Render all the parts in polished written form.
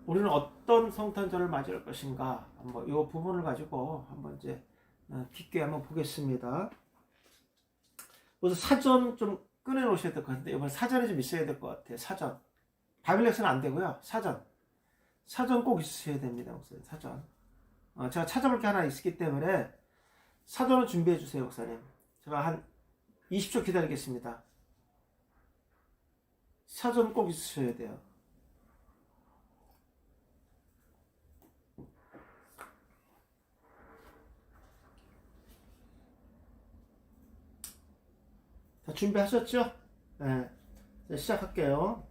우리는 어떤 성탄절을 맞이할 것인가? 한번 이 부분을 가지고 한번 이제 깊게 한번 보겠습니다. 그래서 사전 좀 꺼내 놓으셔야 될 것 같은데 이번 사전이 좀 있어야 될 것 같아요. 사전. 바빌렉스는 안 되고요. 사전 꼭 있으셔야 됩니다. 목사님. 사전. 제가 찾아볼 게 하나 있기 때문에 사전을 준비해 주세요, 목사님. 제가 한 20초 기다리겠습니다. 사전 꼭 있으셔야 돼요. 다 준비하셨죠? 네. 자, 시작할게요.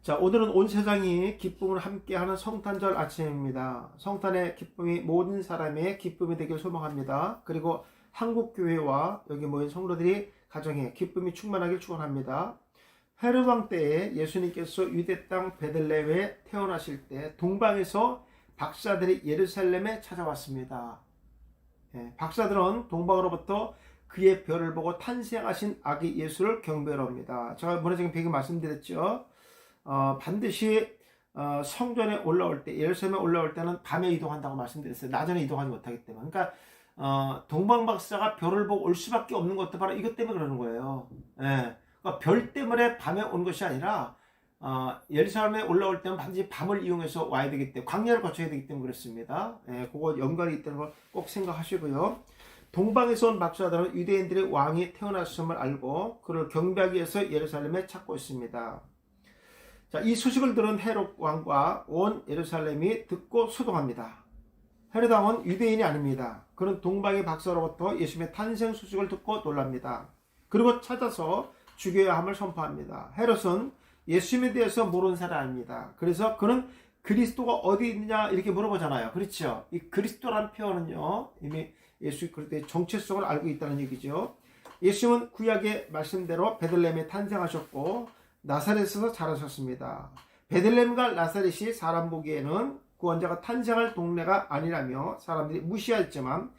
자, 오늘은 온 세상이 기쁨을 함께하는 성탄절 아침입니다. 성탄의 기쁨이 모든 사람의 기쁨이 되길 소망합니다. 그리고 한국교회와 여기 모인 성도들이 가정에 기쁨이 충만하길 축원합니다. 헤롯 왕 때에 예수님께서 유대 땅 베들레헴에 태어나실 때 동방에서 박사들이 예루살렘에 찾아왔습니다. 박사들은 동방으로부터 그의 별을 보고 탄생하신 아기 예수를 경배하러 옵니다. 제가 문화적인 배경 말씀드렸죠. 반드시 성전에 올라올 때, 예루살렘에 올라올 때는 밤에 이동한다고 말씀드렸어요. 낮에는 이동하지 못하기 때문에. 그러니까 동방 박사가 별을 보고 올 수밖에 없는 것도 바로 이것 때문에 그러는 거예요. 그러니까 별 때문에 밤에 온 것이 아니라 예루살렘에 올라올 때는 반드시 밤을 이용해서 와야 되기 때문에, 광야를 거쳐야 되기 때문에 그렇습니다. 그거 연관이 있다는 걸 꼭 생각하시고요. 동방에서 온 박사들은 유대인들의 왕이 태어났음을 알고 그를 경배하기 위해서 예루살렘에 찾고 있습니다. 자, 이 소식을 들은 헤롯 왕과 온 예루살렘이 듣고 소동합니다. 헤롯 왕은 유대인이 아닙니다. 그는 동방의 박사로부터 예수님의 탄생 소식을 듣고 놀랍니다. 그리고 찾아서 죽여야 함을 선포합니다. 헤롯은 예수님에 대해서 모르는 사람이 아닙니다. 그래서 그는 그리스도가 어디 있느냐 이렇게 물어보잖아요. 그렇죠? 이 그리스도란 표현은요, 이미 예수 그리스도의 정체성을 알고 있다는 얘기죠. 예수님은 구약의 말씀대로 베들레헴에 탄생하셨고 나사렛에서 자라셨습니다. 베들레헴과 나사렛이 사람 보기에는 구원자가 탄생할 동네가 아니라며 사람들이 무시했지만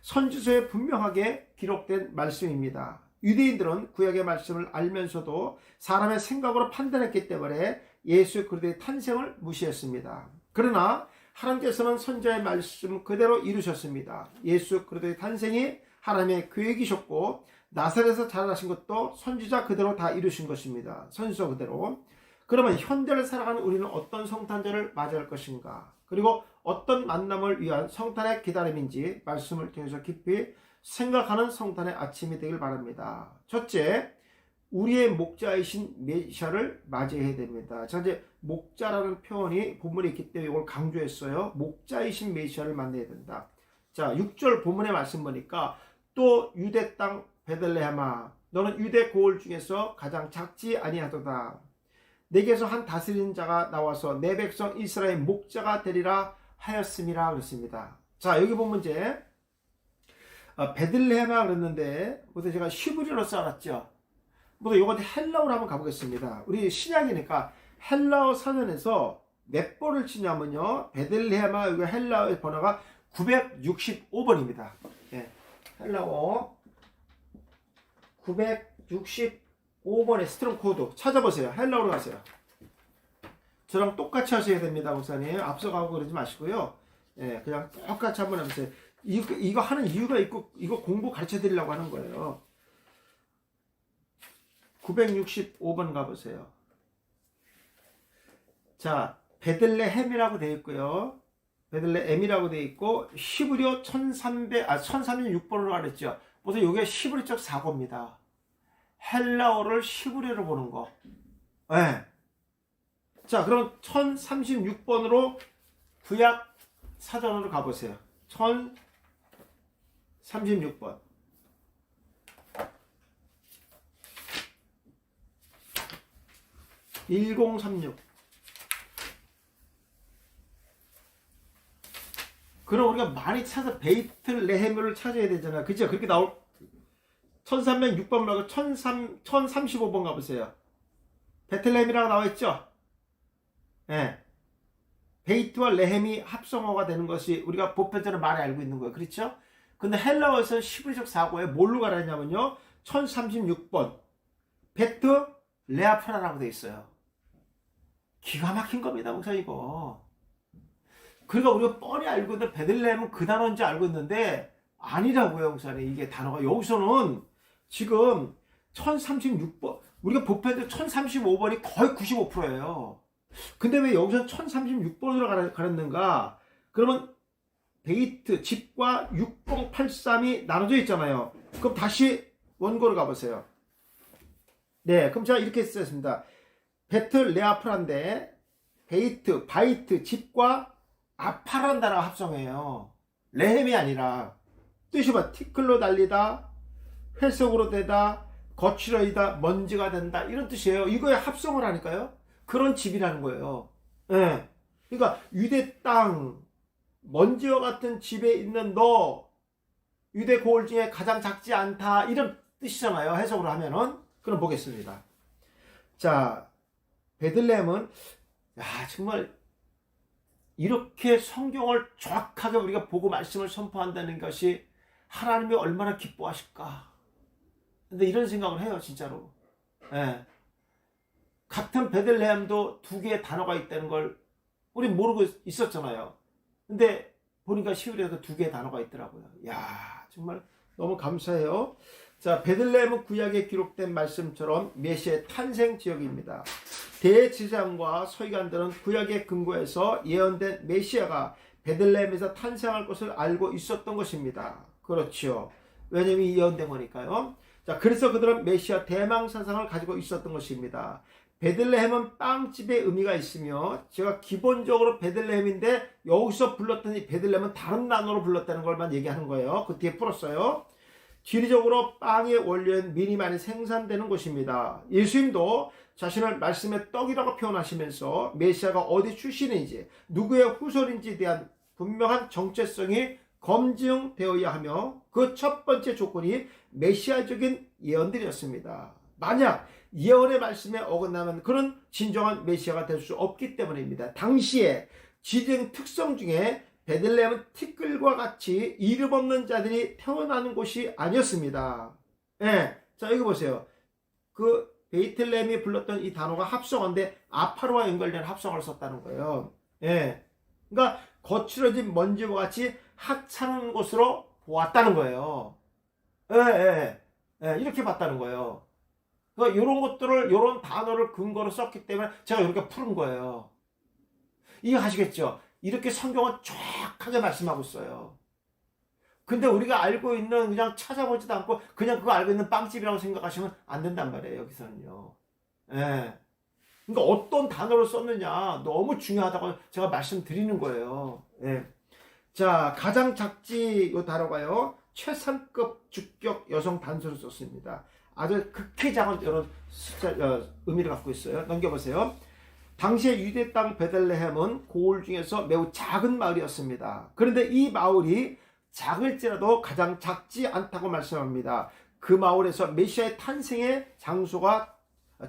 선지서에 분명하게 기록된 말씀입니다. 유대인들은 구약의 말씀을 알면서도 사람의 생각으로 판단했기 때문에 예수 그리스도의 탄생을 무시했습니다. 그러나 하나님께서는 선지자의 말씀 그대로 이루셨습니다. 예수 그리스도의 탄생이 하나님의 계획이셨고 나사렛에서 자라나신 것도 선지자 그대로 다 이루신 것입니다. 선지서 그대로. 그러면 현대를 살아가는 우리는 어떤 성탄절을 맞이할 것인가? 그리고 어떤 만남을 위한 성탄의 기다림인지 말씀을 통해서 깊이 생각하는 성탄의 아침이 되길 바랍니다. 첫째, 우리의 목자이신 메시아를 맞이해야 됩니다. 자, 이제 목자라는 표현이 본문에 있기 때문에 이걸 강조했어요. 목자이신 메시아를 만나야 된다. 자, 6절 본문의 말씀 보니까 또 유대 땅 베들레헴아 너는 유대 고을 중에서 가장 작지 아니하도다. 내게서 한 다스리는 자가 나와서 내 백성 이스라엘 목자가 되리라 하였음이라 그랬습니다. 자, 여기 보면 이제 베들레헴아 그랬는데 그때 제가 히브리어로 써놨죠. 모두 이건 헬라어로 한번 가보겠습니다. 우리 신약이니까 헬라어 사전에서 몇 번을 치냐면요. 베들레헴아 여기 헬라어의 번호가 965번입니다. 헬라어 965번의 스트롱 코드 찾아보세요. 헬라어로 가세요. 저랑 똑같이 하셔야 됩니다, 목사님. 앞서가고 그러지 마시고요. 그냥 똑같이 한번 해보세요. 이거 하는 이유가 있고 이거 공부 가르쳐 드리려고 하는 거예요. 965번 가보세요. 자, 베들레헴이라고 되어 있고요. 베들레헴이라고 되어 있고 히브리어 1036번으로 가르쳤죠. 보통 이게 히브리적 사고입니다. 헬라어를 히브리어로 보는 거. 자, 그럼 1036번으로 구약 사전으로 가보세요. 1036번. 1036. 그럼 우리가 많이 찾아 베이틀레헴을 찾아야 되잖아. 그죠? 그렇게 나올 1306번 말고 1035번 가보세요. 베틀레헴이라고 나와있죠? 베이트와 레헴이 합성어가 되는 것이 우리가 보편적으로 많이 알고 있는 거예요. 그렇죠? 근데 헬라어에서는 히브리적 사고에 뭘로 가라냐면요. 1036번 베트 레아프라라고 되어 있어요. 기가 막힌 겁니다, 목사 이거. 그러니까 우리가 뻔히 알고 있는데 베들레헴은 그 단어인지 알고 있는데 아니라고요, 목사님. 이게 단어가 여기서는 지금 1036번, 우리가 보편적 1035번이 거의 95%예요. 근데 왜 여기서 1036번으로 가렸는가? 그러면 데이트, 집과 6083이 나눠져 있잖아요. 그럼 다시 원고로 가보세요. 네, 그럼 제가 이렇게 쓰겠습니다. 베틀 레아프란데 베이트, 바이트, 집과 아파란 단어가 합성해요. 레헴이 아니라. 뜻이 봐. 티끌로 달리다, 회색으로 되다, 거칠어이다, 먼지가 된다, 이런 뜻이에요. 이거에 합성을 하니까요. 그런 집이라는 거예요. 예. 그러니까 유대 땅, 먼지와 같은 집에 있는 너, 유대 고을 중에 가장 작지 않다, 이런 뜻이잖아요. 해석으로 하면은. 그럼 보겠습니다. 자, 베들레헴은 정말 이렇게 성경을 정확하게 우리가 보고 말씀을 선포한다는 것이 하나님이 얼마나 기뻐하실까. 근데 이런 생각을 해요, 진짜로. 예. 같은 베들레헴도 두 개의 단어가 있다는 걸 우리 모르고 있었잖아요. 근데 보니까 시울에도 두 개의 단어가 있더라고요. 야, 정말 너무 감사해요. 자, 베들레헴은 구약에 기록된 말씀처럼 메시아의 탄생 지역입니다. 대제사장과 서기관들은 구약의 근거에서 예언된 메시아가 베들레헴에서 탄생할 것을 알고 있었던 것입니다. 그렇죠. 왜냐하면 예언된 거니까요. 자, 그래서 그들은 메시아 대망 사상을 가지고 있었던 것입니다. 베들레헴은 빵집의 의미가 있으며 제가 기본적으로 베들레헴인데 여기서 불렀던 이 베들레헴은 다른 단어로 불렀다는 걸만 얘기하는 거예요. 그 뒤에 풀었어요. 지리적으로 빵의 원료인 밀이 많이 생산되는 곳입니다. 예수님도 자신을 말씀의 떡이라고 표현하시면서 메시아가 어디 출신인지 누구의 후손인지에 대한 분명한 정체성이 검증되어야 하며 그 첫 번째 조건이 메시아적인 예언들이었습니다. 만약 예언의 말씀에 어긋나면 그런 진정한 메시아가 될 수 없기 때문입니다. 당시에 지정 특성 중에 베들레헴은 티끌과 같이 이름 없는 자들이 태어나는 곳이 아니었습니다. 예. 자, 여기 보세요. 그 베이틀레헴이 불렀던 이 단어가 합성어인데 아파로와 연결된 합성어를 썼다는 거예요. 예. 그러니까 거칠어진 먼지와 같이 하찮은 곳으로 보았다는 거예요. 이렇게 봤다는 거예요. 그러니까 이런 것들을, 이런 단어를 근거로 썼기 때문에 제가 이렇게 푸는 거예요. 이해하시겠죠? 이렇게 성경은 정확하게 말씀하고 있어요. 근데 우리가 알고 있는, 그냥 찾아보지도 않고 그냥 그거 알고 있는 빵집이라고 생각하시면 안 된단 말이에요, 여기서는요. 예. 그러니까 어떤 단어를 썼느냐 너무 중요하다고 제가 말씀드리는 거예요. 예. 자, 가장 작지 요 단어가요, 최상급 주격 여성 단수를 썼습니다. 아주 극히 작은 이런 숫자, 의미를 갖고 있어요. 넘겨보세요. 당시의 유대 땅 베들레헴은 고을 중에서 매우 작은 마을이었습니다. 그런데 이 마을이 작을지라도 가장 작지 않다고 말씀합니다. 그 마을에서 메시아의 탄생의 장소가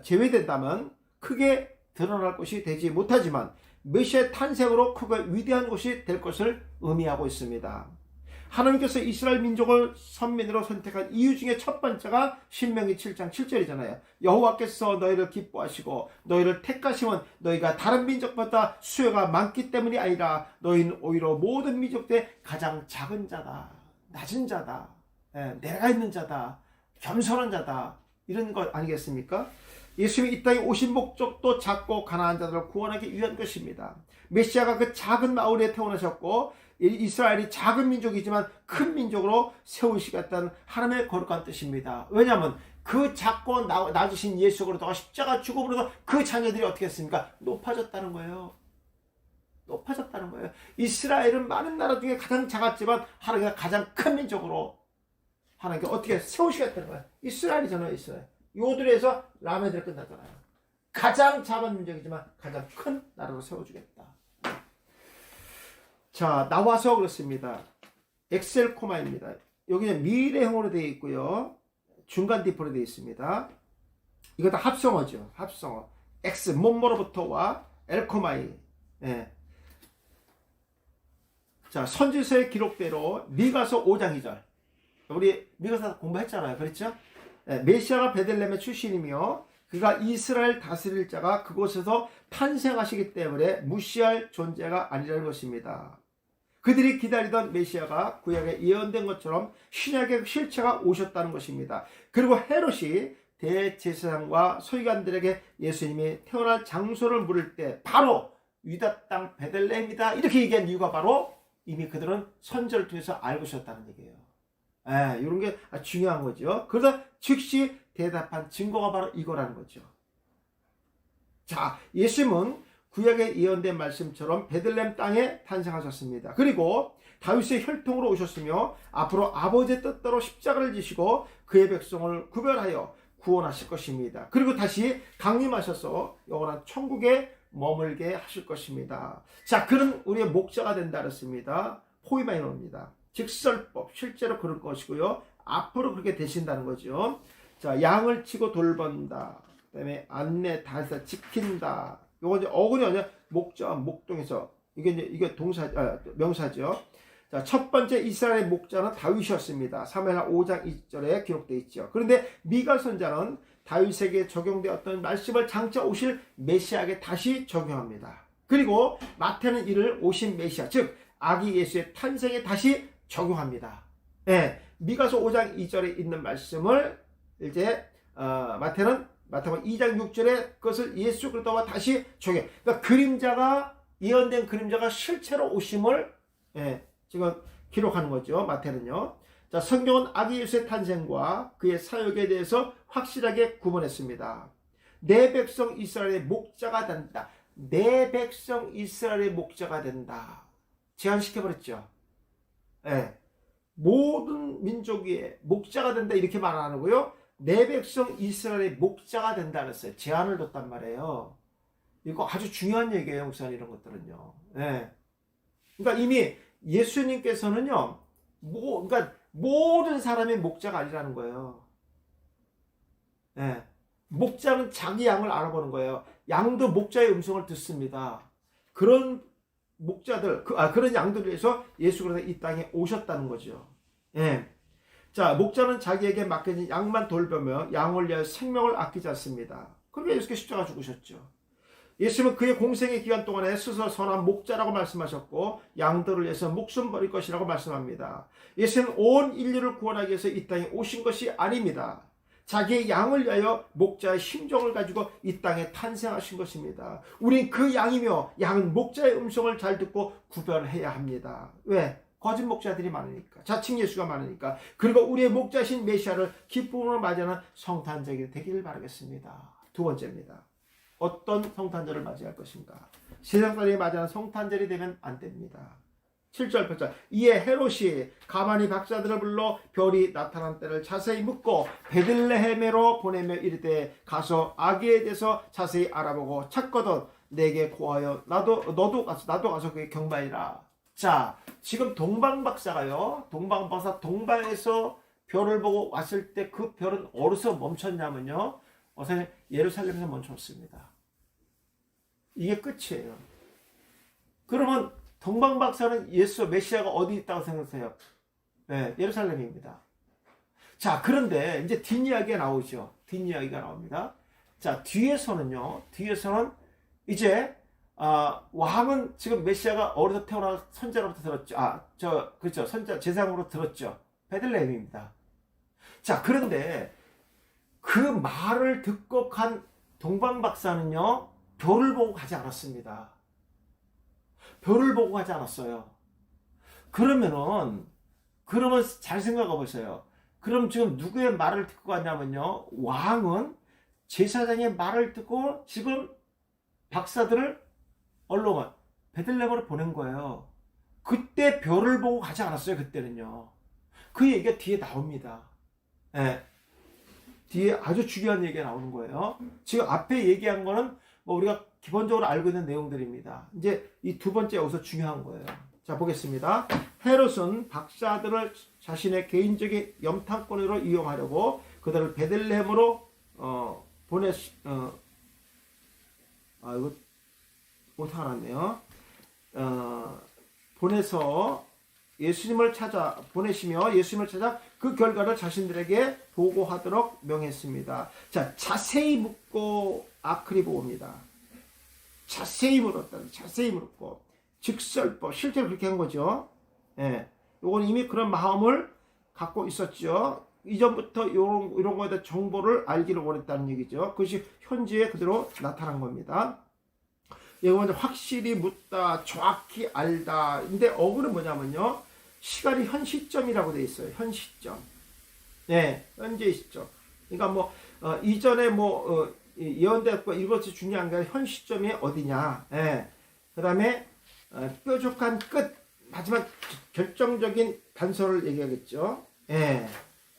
제외된다면 크게 드러날 것이 되지 못하지만 메시아의 탄생으로 크고 위대한 곳이 될 것을 의미하고 있습니다. 하나님께서 이스라엘 민족을 선민으로 선택한 이유 중에 첫 번째가 신명기 7장 7절이잖아요. 여호와께서 너희를 기뻐하시고 너희를 택하심은 너희가 다른 민족보다 수요가 많기 때문이 아니라 너희는 오히려 모든 민족들의 가장 작은 자다, 낮은 자다, 내가 있는 자다, 겸손한 자다, 이런 것 아니겠습니까? 예수님이 이 땅에 오신 목적도 작고 가난한 자들을 구원하기 위한 것입니다. 메시아가 그 작은 마을에 태어나셨고 이스라엘이 작은 민족이지만 큰 민족으로 세우시겠다는 하나님의 거룩한 뜻입니다. 왜냐하면 그 작고 낮으신 예수 그리스도가 십자가 죽음으로 그 자녀들이 어떻게 했습니까? 높아졌다는 거예요. 높아졌다는 거예요. 이스라엘은 많은 나라 중에 가장 작았지만 하나님께서 가장 큰 민족으로 하나님께서 어떻게 세우시겠다는 거예요. 이스라엘이잖아요, 이스라엘. 요들에서 라메드를 끝났잖아요. 가장 작은 민족이지만 가장 큰 나라로 세워주겠다. 자, 나와서 그렇습니다. 엑셀 코마입니다. 여기는 미래형으로 되어 있고요. 중간 디포로 되어 있습니다. 이거 다 합성어죠. 합성어. X, 뭐뭐로부터와 엘코마이. 예. 자, 선지서의 기록대로 미가서 5장 2절. 우리 미가서 공부했잖아요. 그렇죠? 예, 메시아가 베들레헴의 출신이며 그가 이스라엘 다스릴 자가 그곳에서 탄생하시기 때문에 무시할 존재가 아니라는 것입니다. 그들이 기다리던 메시아가 구약에 예언된 것처럼 신약의 실체가 오셨다는 것입니다. 그리고 헤롯이 대제사장과 서기관들에게 예수님이 태어날 장소를 물을 때 바로 유다 땅 베들레헴이다 이렇게 얘기한 이유가 바로 이미 그들은 선지를 통해서 알고 있었다는 얘기예요. 이런 게 중요한 거죠. 그러다 즉시 대답한 증거가 바로 이거라는 거죠. 자, 예수님은 구약에 예언된 말씀처럼 베들레헴 땅에 탄생하셨습니다. 그리고 다윗의 혈통으로 오셨으며 앞으로 아버지의 뜻대로 십자가를 지시고 그의 백성을 구별하여 구원하실 것입니다. 그리고 다시 강림하셔서 영원한 천국에 머물게 하실 것입니다. 자, 그는 우리의 목자가 된다 그랬습니다. 포이마이노입니다. 직설법, 실제로 그럴 것이고요. 앞으로 그렇게 되신다는 거죠. 자, 양을 치고 돌본다. 그 다음에 안내, 다해서 지킨다. 요거 이제 어근이 아니라 목자와 목동에서 이게 명사죠. 자, 첫 번째 이스라엘의 목자는 다윗이었습니다. 사무엘하 5장 2절에 기록되어 있죠. 그런데 미가 선자는 다윗에게 적용되었던 말씀을 장차 오실 메시아에게 다시 적용합니다. 그리고 마태는 이를 오신 메시아, 즉 아기 예수의 탄생에 다시 적용합니다. 미가서 5장 2절에 있는 말씀을 이제 마태는 마태복음 2장 6절에 그것을 예수 그리스도와 다시 적용. 그러니까 그림자가 예언된 그림자가 실체로 오심을 지금 기록하는 거죠. 마태는요. 자, 성경은 아기 예수의 탄생과 그의 사역에 대해서 확실하게 구분했습니다. 내 백성 이스라엘의 목자가 된다. 내 백성 이스라엘의 목자가 된다. 제한시켜버렸죠. 모든 민족 위에 목자가 된다 이렇게 말 안 하고요. 내 백성 이스라엘의 목자가 된다 그랬어요. 제한을 뒀단 말이에요. 이거 아주 중요한 얘기예요. 목사님 이런 것들은요. 그러니까 이미 예수님께서는요. 그러니까 모든 사람의 목자가 아니라는 거예요. 목자는 자기 양을 알아보는 거예요. 양도 목자의 음성을 듣습니다. 그런 목자들, 그런 양들을 위해서 예수 그리스도가 이 땅에 오셨다는 거죠. 자, 목자는 자기에게 맡겨진 양만 돌보며 양을 위하여 생명을 아끼지 않습니다. 그러니까 예수께서 십자가 죽으셨죠. 예수님은 그의 공생의 기간 동안에 스스로 선한 목자라고 말씀하셨고 양들을 위해서 목숨 버릴 것이라고 말씀합니다. 예수님은 온 인류를 구원하기 위해서 이 땅에 오신 것이 아닙니다. 자기의 양을 위하여 목자의 심정을 가지고 이 땅에 탄생하신 것입니다. 우린 그 양이며 양은 목자의 음성을 잘 듣고 구별해야 합니다. 왜? 거짓 목자들이 많으니까. 자칭 예수가 많으니까. 그리고 우리의 목자신 메시아를 기쁨으로 맞이하는 성탄절이 되기를 바라겠습니다. 두 번째입니다. 어떤 성탄절을 맞이할 것인가? 세상 사람이 맞이하는 성탄절이 되면 안 됩니다. 7절 8절 이에 헤롯이 가만히 박사들을 불러 별이 나타난 때를 자세히 묻고 베들레헴으로 보내며 이르되 가서 아기에 대해서 자세히 알아보고 찾거든 내게 고하여 나도 가서 그의 경배하리라. 자, 지금 동방박사가요. 동방박사 동방에서 별을 보고 왔을 때 그 별은 어디서 멈췄냐면요. 선생님 예루살렘에서 멈췄습니다. 이게 끝이에요. 그러면 동방박사는 예수 메시아가 어디 있다고 생각하세요? 예루살렘입니다. 자, 그런데 이제 뒷이야기가 나오죠. 뒷이야기가 나옵니다. 자, 뒤에서는 이제 왕은 지금 메시아가 어디서 태어나 선자로부터 들었죠. 그렇죠. 선자 제사장으로 들었죠. 베들레헴입니다. 자, 그런데 그 말을 듣고 간 동방박사는요. 별을 보고 가지 않았습니다. 별을 보고 가지 않았어요. 그러면 잘 생각해 보세요. 그럼 지금 누구의 말을 듣고 갔냐면요. 왕은 제사장의 말을 듣고 지금 박사들을 베들레헴으로 보낸 거예요. 그때 별을 보고 가지 않았어요. 그때는요. 그 얘기가 뒤에 나옵니다. 뒤에 아주 중요한 얘기가 나오는 거예요. 지금 앞에 얘기한 거는 우리가 기본적으로 알고 있는 내용들입니다. 이제 이 두 번째 여기서 중요한 거예요. 자, 보겠습니다. 헤롯은 박사들을 자신의 개인적인 염탐꾼으로 이용하려고 그들을 베들레헴으로 이거 못하겠네요. 보내서 예수님을 찾아 보내시며 예수님을 찾아 그 결과를 자신들에게 보고하도록 명했습니다. 자, 자세히 묻고 아크리 보고입니다. 자세히 물었다. 자세히 물었고 직설법 실제로 그렇게 한 거죠. 예, 이건 이미 그런 마음을 갖고 있었죠. 이전부터 이런 거에 대한 정보를 알기를 원했다는 얘기죠. 그것이 현지에 그대로 나타난 겁니다. 이건 확실히 묻다, 정확히 알다. 근데 어구는 뭐냐면요, 시간이 현 시점이라고 돼 있어요. 현 시점. 네, 현재 시점. 그러니까 뭐 이전에 뭐 예언됐고 이것이 중요한 게 현 시점이 어디냐. 예. 그다음에 뾰족한 끝, 마지막 결정적인 단서를 얘기하겠죠. 예.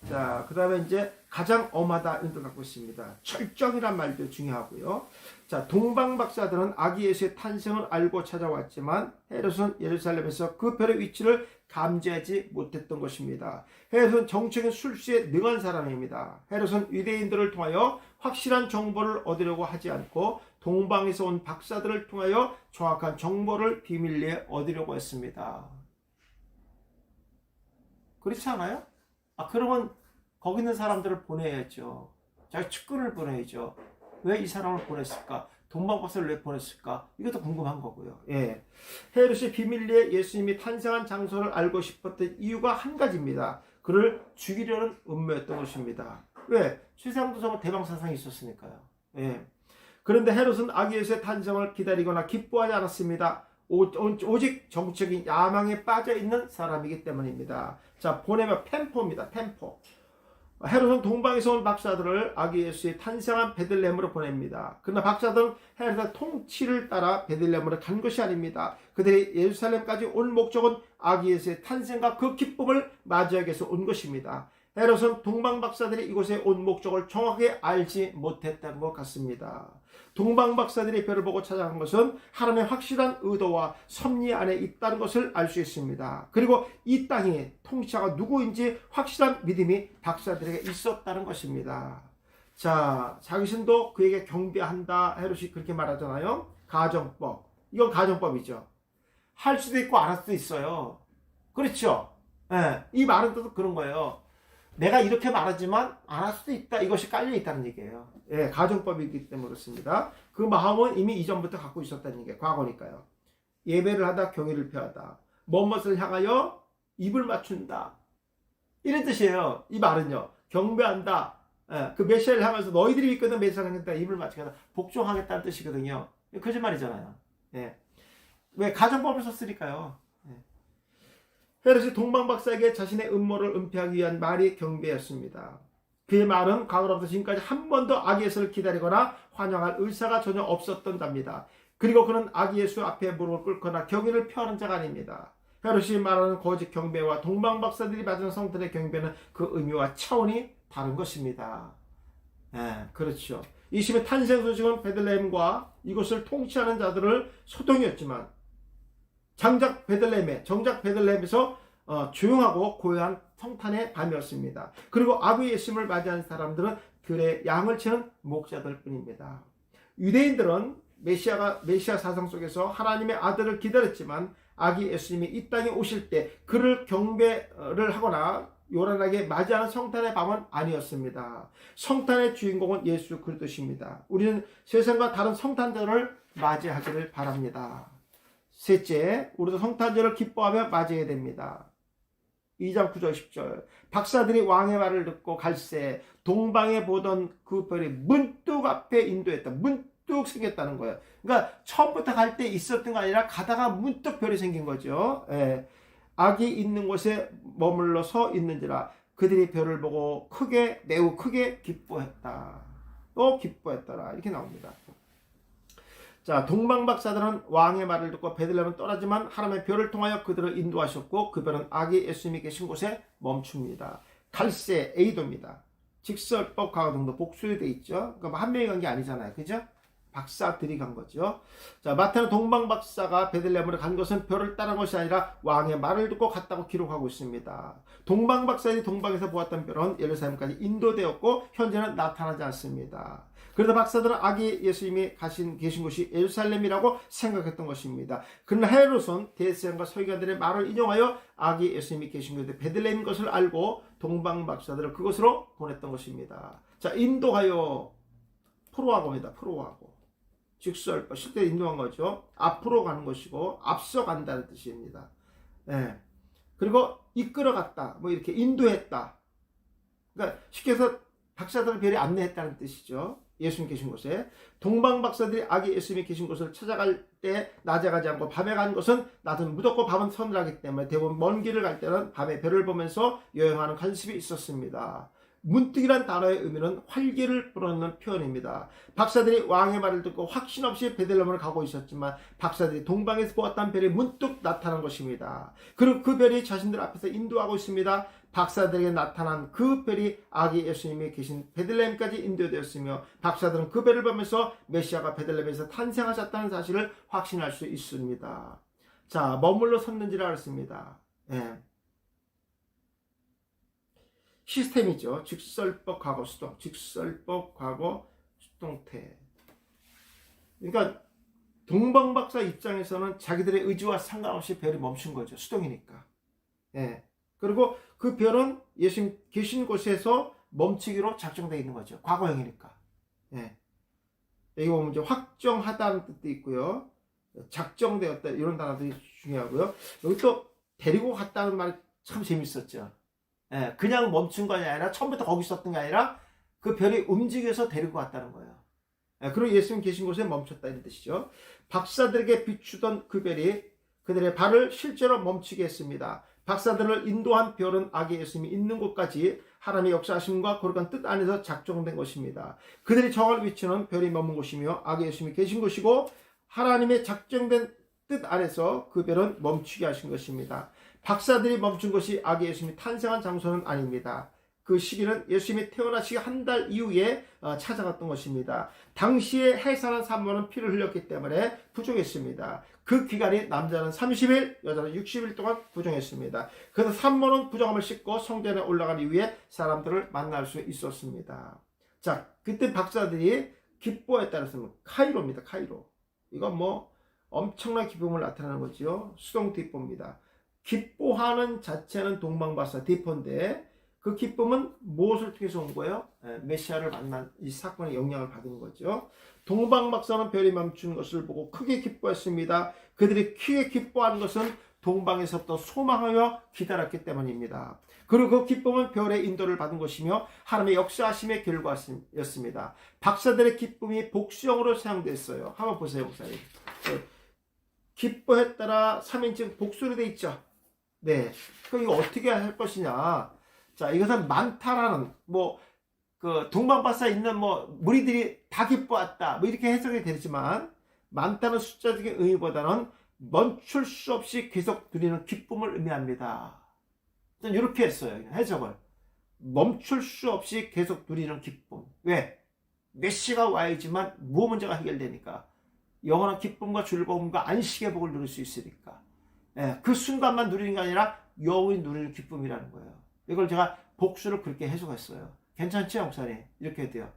자, 그 다음에 이제 가장 엄하다 이런 뜻 갖고 있습니다. 철정이란 말도 중요하고요. 자, 동방박사들은 아기 예수의 탄생을 알고 찾아왔지만 헤롯은 예루살렘에서 그 별의 위치를 감지하지 못했던 것입니다. 헤롯은 정치적인 술수에 능한 사람입니다. 헤롯은 유대인들을 통하여 확실한 정보를 얻으려고 하지 않고 동방에서 온 박사들을 통하여 정확한 정보를 비밀리에 얻으려고 했습니다. 그렇지 않아요? 그러면 거기 있는 사람들을 보내야죠. 자기 측근을 보내야죠. 왜 이 사람을 보냈을까? 동방박사를 왜 보냈을까? 이것도 궁금한 거고요. 예. 헤롯이 비밀리에 예수님이 탄생한 장소를 알고 싶었던 이유가 한 가지입니다. 그를 죽이려는 음모였던 것입니다. 왜? 최상도성은 대방사상이 있었으니까요. 예. 그런데 헤롯은 아기 예수의 탄생을 기다리거나 기뻐하지 않았습니다. 오직 정적인 야망에 빠져있는 사람이기 때문입니다. 자, 보내면 템포입니다. 템포. 헤롯은 동방에서 온 박사들을 아기 예수의 탄생한 베들레헴으로 보냅니다. 그러나 박사들은 헤롯의 통치를 따라 베들레헴으로 간 것이 아닙니다. 그들이 예루살렘까지 온 목적은 아기 예수의 탄생과 그 기쁨을 맞이하기 위해서 온 것입니다. 헤롯은 동방 박사들이 이곳에 온 목적을 정확하게 알지 못했다는 것 같습니다. 동방 박사들이 별을 보고 찾아간 것은 하나님의 확실한 의도와 섭리 안에 있다는 것을 알 수 있습니다. 그리고 이 땅의 통치자가 누구인지 확실한 믿음이 박사들에게 있었다는 것입니다. 자, 자기신도 그에게 경배한다. 헤롯이 그렇게 말하잖아요. 가정법. 이건 가정법이죠. 할 수도 있고 안 할 수도 있어요. 그렇죠? 네, 이 말은 또 그런 거예요. 내가 이렇게 말하지만 안 할 수도 있다. 이것이 깔려 있다는 얘기예요. 예, 가정법이기 때문에 그렇습니다. 그 마음은 이미 이전부터 갖고 있었다는 얘기예요. 과거니까요. 예배를 하다 경의를 표하다. 무엇을 향하여 입을 맞춘다. 이런 뜻이에요. 이 말은요. 경배한다. 예, 그 메시아를 향해서 너희들이 믿거든 메시아를 향했다. 입을 맞추겠다. 복종하겠다는 뜻이거든요. 거짓말이잖아요. 예. 왜? 가정법을 썼으니까요. 헤롯이 동방박사에게 자신의 음모를 은폐하기 위한 말이 경배였습니다. 그의 말은 과거로부터 지금까지 한 번도 아기 예수를 기다리거나 환영할 의사가 전혀 없었던답니다. 그리고 그는 아기 예수 앞에 무릎을 꿇거나 경의를 표하는 자가 아닙니다. 헤롯이 말하는 거짓 경배와 동방박사들이 맞은 성들의 경배는 그 의미와 차원이 다른 것입니다. 그렇죠. 이심의 탄생 소식은 베들레헴과 이곳을 통치하는 자들을 소동이었지만 정작 베들레헴에서 조용하고 고요한 성탄의 밤이었습니다. 그리고 아기 예수님을 맞이한 사람들은 들의 양을 치는 목자들 뿐입니다. 유대인들은 메시아 사상 속에서 하나님의 아들을 기다렸지만 아기 예수님이 이 땅에 오실 때 그를 경배를 하거나 요란하게 맞이하는 성탄의 밤은 아니었습니다. 성탄의 주인공은 예수 그리스도십니다. 우리는 세상과 다른 성탄절을 맞이하기를 바랍니다. 셋째, 우리도 성탄절을 기뻐하며 맞이해야 됩니다. 2장 9절 10절 박사들이 왕의 말을 듣고 갈새 동방에 보던 그 별이 문득 앞에 인도했다. 문득 생겼다는 거예요. 그러니까 처음부터 갈 때 있었던 게 아니라 가다가 문득 별이 생긴 거죠. 예. 악이 있는 곳에 머물러 서 있는지라 그들이 별을 보고 매우 크게 기뻐했다. 또 기뻐했더라. 이렇게 나옵니다. 자, 동방박사들은 왕의 말을 듣고 베들레헴을 떠나지만 하나님의 별을 통하여 그들을 인도하셨고 그 별은 아기 예수님이 계신 곳에 멈춥니다. 갈새 A도입니다. 직설법 과거동도 복수에 돼 있죠. 그러니까 한 명이 간 게 아니잖아요. 그죠? 박사들이 간 거죠. 자, 마태는 동방박사가 베들레헴으로 간 것은 별을 따른 것이 아니라 왕의 말을 듣고 갔다고 기록하고 있습니다. 동방박사들이 동방에서 보았던 별은 예루살렘까지 인도되었고 현재는 나타나지 않습니다. 그러다 박사들은 아기 예수님이 계신 곳이 예루살렘이라고 생각했던 것입니다. 그러나 헤롯은 대제사장과 서기관들의 말을 인용하여 아기 예수님이 계신 곳이 베들레헴인 것을 알고 동방 박사들을 그곳으로 보냈던 것입니다. 자, 인도하여 프로하고입니다. 프로하고. 직설법, 실제 인도한 거죠. 앞으로 가는 것이고 앞서 간다는 뜻입니다. 예. 그리고 이끌어갔다, 뭐 이렇게 인도했다. 그러니까 쉽게 해서 박사들을 별이 안내했다는 뜻이죠. 예수님 계신 곳에. 동방 박사들이 아기 예수님이 계신 곳을 찾아갈 때 낮에 가지 않고 밤에 간 것은 낮은 무조건 밤은 서늘하기 때문에 대부분 먼 길을 갈 때는 밤에 별을 보면서 여행하는 관습이 있었습니다. 문득이란 단어의 의미는 활기를 불어넣는 표현입니다. 박사들이 왕의 말을 듣고 확신 없이 베들레헴을 가고 있었지만 박사들이 동방에서 보았던 별이 문득 나타난 것입니다. 그리고 그 별이 자신들 앞에서 인도하고 있습니다. 박사들에게 나타난 그 별이 아기 예수님이 계신 베들레헴까지 인도되었으며 박사들은 그 별을 보면서 메시아가 베들레헴에서 탄생하셨다는 사실을 확신할 수 있습니다. 자, 머물러 섰는지를 알았습니다. 예. 시스템이죠. 직설법, 과거, 수동. 직설법, 과거, 수동태. 그러니까 동방박사 입장에서는 자기들의 의지와 상관없이 별이 멈춘 거죠. 수동이니까. 예. 그리고 그 별은 예수님 계신 곳에서 멈추기로 작정되어 있는 거죠. 과거형이니까. 예. 여기 보면 이제 확정하다는 뜻도 있고요. 작정되었다 이런 단어들이 중요하고요. 여기 또 데리고 갔다는 말이 참 재밌었죠. 예, 그냥 멈춘 것이 아니라 처음부터 거기 있었던 게 아니라 그 별이 움직여서 데리고 갔다는 거예요. 예, 그리고 예수님 계신 곳에 멈췄다 이런 뜻이죠. 박사들에게 비추던 그 별이 그들의 발을 실제로 멈추게 했습니다. 박사들을 인도한 별은 아기 예수님이 있는 곳까지 하나님의 역사하심과 거룩한 뜻 안에서 작정된 것입니다. 그들이 정할 위치는 별이 머문 곳이며 아기 예수님이 계신 곳이고 하나님의 작정된 뜻 안에서 그 별은 멈추게 하신 것입니다. 박사들이 멈춘 것이 아기 예수님이 탄생한 장소는 아닙니다. 그 시기는 예수님이 태어나시기 한 달 이후에 찾아갔던 것입니다. 당시에 해산한 산모는 피를 흘렸기 때문에 부정했습니다. 그 기간이 남자는 30일, 여자는 60일 동안 부정했습니다. 그래서 산모는 부정함을 씻고 성전에 올라간 이후에 사람들을 만날 수 있었습니다. 자, 그때 박사들이 기뻐했다는 것은 카이로입니다. 카이로. 이건 뭐 엄청난 기쁨을 나타내는 거죠. 수동 디포입니다. 기뻐하는 자체는 동방박사 디포인데 그 기쁨은 무엇을 통해서 온 거예요? 메시아를 만난 이 사건의 영향을 받은 거죠. 동방박사는 별이 멈춘 것을 보고 크게 기뻐했습니다. 그들이 크게 기뻐한 것은 동방에서부터 소망하며 기다렸기 때문입니다. 그리고 그 기쁨은 별의 인도를 받은 것이며 하나님의 역사하심의 결과였습니다. 박사들의 기쁨이 복수형으로 사용됐어요. 한번 보세요, 목사님. 기뻐했다라 3인칭 복수로 돼 있죠. 네. 그럼 이거 어떻게 할 것이냐? 자, 이것은 많다라는 그 동방박사에 있는 무리들이 다 기뻐했다 이렇게 해석이 되지만 많다는 숫자적인 의미보다는 멈출 수 없이 계속 누리는 기쁨을 의미합니다. 저는 이렇게 했어요. 해석을. 멈출 수 없이 계속 누리는 기쁨. 왜? 메시가 와야지만 무엇 문제가 해결되니까. 영원한 기쁨과 즐거움과 안식의 복을 누릴 수 있으니까. 예, 그 순간만 누리는 게 아니라 영원히 누리는 기쁨이라는 거예요. 이걸 제가 복수를 그렇게 해석했어요. 괜찮지, 목사님? 이렇게 돼요.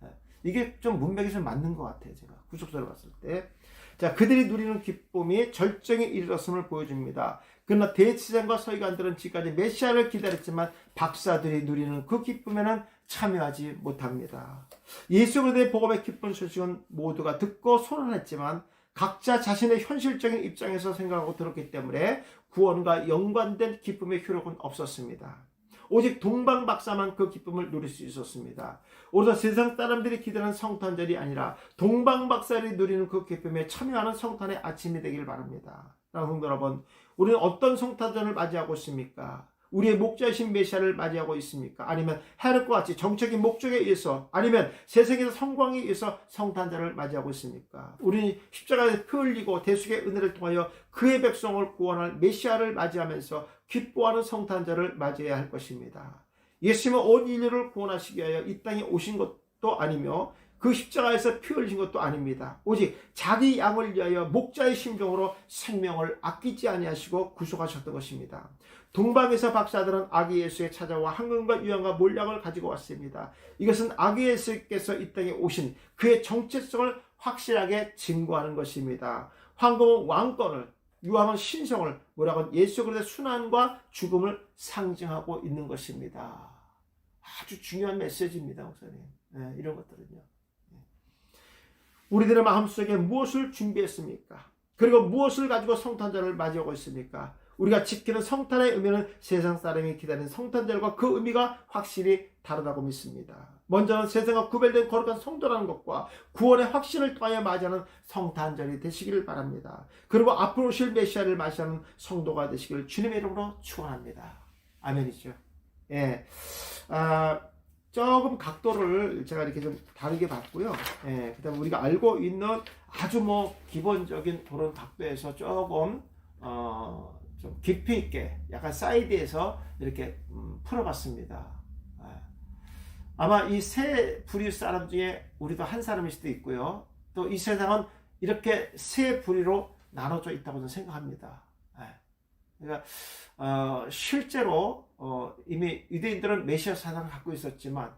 예, 이게 좀 문맥이 좀 맞는 것 같아요. 제가 구속사를 봤을 때. 자, 그들이 누리는 기쁨이 절정에 이르렀음을 보여줍니다. 그러나 대제사장과 서기관들은 지금까지 메시아를 기다렸지만 박사들이 누리는 그 기쁨에는 참여하지 못합니다. 예수 그리스도의 복음의 기쁜 소식은 모두가 듣고 소원했지만 각자 자신의 현실적인 입장에서 생각하고 들었기 때문에 구원과 연관된 기쁨의 효력은 없었습니다. 오직 동방박사만 그 기쁨을 누릴 수 있었습니다. 오히려 세상 사람들이 기다리는 성탄절이 아니라 동방박사들이 누리는 그 기쁨에 참여하는 성탄의 아침이 되길 바랍니다. 성도 여러분, 우리는 어떤 성탄절을 맞이하고 있습니까? 우리의 목자이신 메시아를 맞이하고 있습니까? 아니면 헤롯과 같이 정책인 목적에 의해서, 아니면 세상에서 성광에 의해서 성탄절을 맞이하고 있습니까? 우리는 십자가에 피 흘리고 대속의 은혜를 통하여 그의 백성을 구원할 메시아를 맞이하면서 기뻐하는 성탄절을 맞이해야 할 것입니다. 예수님은 온 인류를 구원하시기 위하여 이 땅에 오신 것도 아니며 그 십자가에서 피 흘리신 것도 아닙니다. 오직 자기 양을 위하여 목자의 심정으로 생명을 아끼지 아니하시고 구속하셨던 것입니다. 동방에서 박사들은 아기 예수에 찾아와 황금과 유황과 몰약을 가지고 왔습니다. 이것은 아기 예수께서 이 땅에 오신 그의 정체성을 확실하게 증거하는 것입니다. 황금은 왕권을, 유황은 신성을, 몰약은 예수 그리스도의 순환과 죽음을 상징하고 있는 것입니다. 아주 중요한 메시지입니다, 목사님. 네, 이런 것들은요. 우리들의 마음속에 무엇을 준비했습니까? 그리고 무엇을 가지고 성탄절을 맞이하고 있습니까? 우리가 지키는 성탄의 의미는 세상 사람이 기다리는 성탄절과 그 의미가 확실히 다르다고 믿습니다. 먼저는 세상과 구별된 거룩한 성도라는 것과 구원의 확신을 통하여 맞이하는 성탄절이 되시기를 바랍니다. 그리고 앞으로 오실 메시아를 맞이하는 성도가 되시기를 주님의 이름으로 축원합니다. 아멘이죠. 예. 조금 각도를 제가 이렇게 좀 다르게 봤고요. 예, 그 다음에 우리가 알고 있는 아주 기본적인 그런 각도에서 조금, 좀 깊이 있게 약간 사이드에서 이렇게 풀어봤습니다. 아마 이 세 부류 사람 중에 우리도 한 사람일 수도 있고요. 또 이 세상은 이렇게 세 부류로 나눠져 있다고 저는 생각합니다. 그러니까 실제로 이미 유대인들은 메시아 사상을 갖고 있었지만,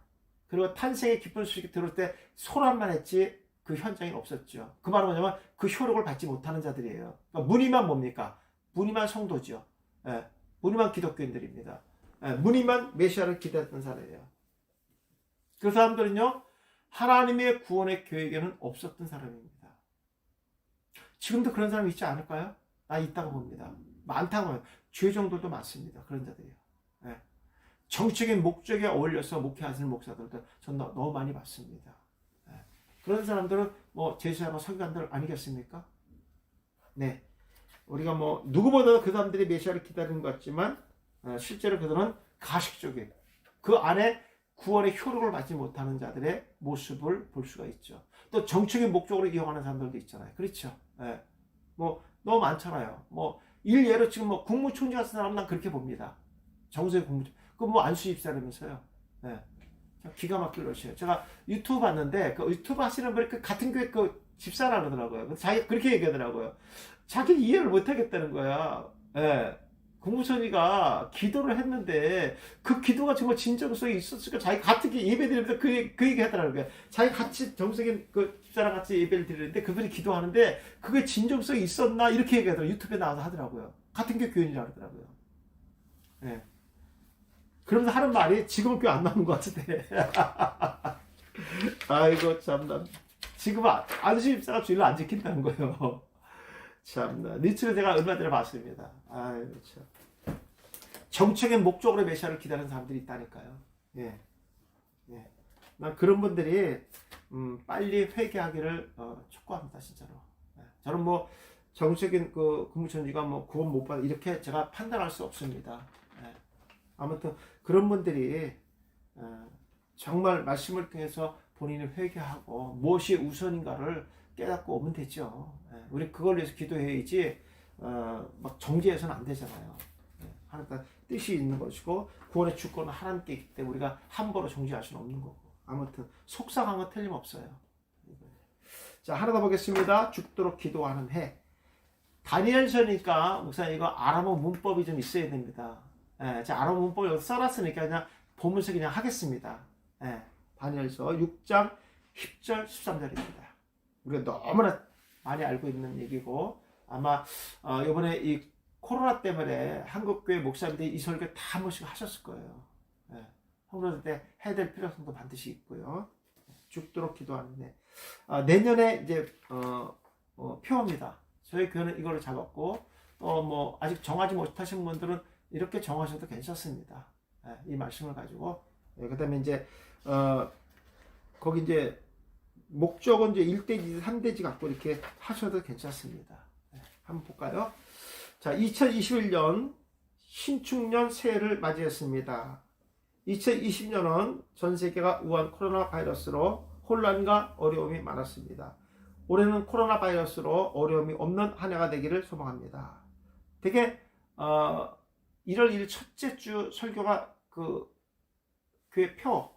그리고 탄생의 기쁜 소식이 들을 때 소란만 했지 그 현장이 없었죠. 그 말은 뭐냐면 그 효력을 받지 못하는 자들이에요. 그러니까 무늬만 뭡니까? 무늬만 성도죠. 무늬만 기독교인들입니다. 무늬만 메시아를 기다렸던 사람이에요. 그 사람들은요, 하나님의 구원의 계획에는 없었던 사람입니다. 지금도 그런 사람이 있지 않을까요? 나 있다고 봅니다. 많다고 해요. 죄종들도 많습니다. 그런 자들이요. 정치적인 목적에 어울려서 목회하시는 목사들도 전 너무 많이 봤습니다. 그런 사람들은 제사하고 서기관들 아니겠습니까? 네. 우리가 누구보다 그 사람들이 메시아를 기다리는 것 같지만, 실제로 그들은 가식적인, 그 안에 구원의 효력을 받지 못하는 자들의 모습을 볼 수가 있죠. 또 정치적인 목적으로 이용하는 사람들도 있잖아요. 그렇죠. 너무 많잖아요. 일례로 지금 국무총리 같은 사람 난 그렇게 봅니다. 정세의 국무총리. 안수 집사라면서요. 기가 막히게 그러셔요. 제가 유튜브 봤는데, 그 유튜브 하시는 분이 그 같은 교회 그 집사라 그러더라고요. 자기 그렇게 얘기하더라고요. 자기 이해를 못 하겠다는 거야. 국무총리가 기도를 했는데, 그 기도가 정말 진정성이 있었을까? 자기 같은 예배 드리면서 그 얘기 하더라고요. 자기 같이 정석인 그 집사랑 같이 예배를 드리는데, 그분이 기도하는데, 그게 진정성이 있었나? 이렇게 얘기하더라고요. 유튜브에 나와서 하더라고요. 같은 교회 교인이라고 그러더라고요. 그러면서 하는 말이 지금은 교회 안 나오는 것 같은데. 아이고, 참나. 지금 안수 집사가 주일을 안 지킨다는 거예요. 참나. 니츠를 제가 얼마 전에 봤습니다. 아이고, 참. 정책의 목적으로 메시아를 기다리는 사람들이 있다니까요. 난 그런 분들이, 빨리 회개하기를, 촉구합니다, 진짜로. 저는 정책인 그 국무총리가 구원 못 받아, 이렇게 제가 판단할 수 없습니다. 아무튼 그런 분들이 정말 말씀을 통해서 본인이 회개하고 무엇이 우선인가를 깨닫고 오면 되죠. 우리 그걸 위해서 기도해야지 막 정죄해서는 안 되잖아요. 하나님 뜻이 있는 것이고 구원의 주권은 하나님께 있기 때문에 우리가 함부로 정죄할 수는 없는 거고. 아무튼 속상한 건 틀림없어요. 자, 하나 더 보겠습니다. 죽도록 기도하는 해. 다니엘서니까 목사님 이거 아람어 문법이 좀 있어야 됩니다. 제가 아람어 문법을 여기 써놨으니까 그냥 보면서 그냥 하겠습니다. 다니엘서 6장 10절 13절입니다. 우리가 너무나 많이 알고 있는 얘기고, 아마 이번에 이 코로나 때문에 한국교회 목사님들이 이 설교 다 한 번씩 하셨을 거예요. 홍로드 때 해야 될 필요성도 반드시 있고요. 죽도록 기도하는데 내년에 이제 표입니다. 저희 교회는 이거를 잡았고, 또 아직 정하지 못하신 분들은 이렇게 정하셔도 괜찮습니다. 이 말씀을 가지고. 그 다음에 이제, 거기 이제, 목적은 이제 1대지, 3대지 갖고 이렇게 하셔도 괜찮습니다. 한번 볼까요? 자, 2021년 신축년 새해를 맞이했습니다. 2020년은 전 세계가 우한 코로나 바이러스로 혼란과 어려움이 많았습니다. 올해는 코로나 바이러스로 어려움이 없는 한 해가 되기를 소망합니다. 되게, 1월 1일 첫째 주 설교가 그 교회 표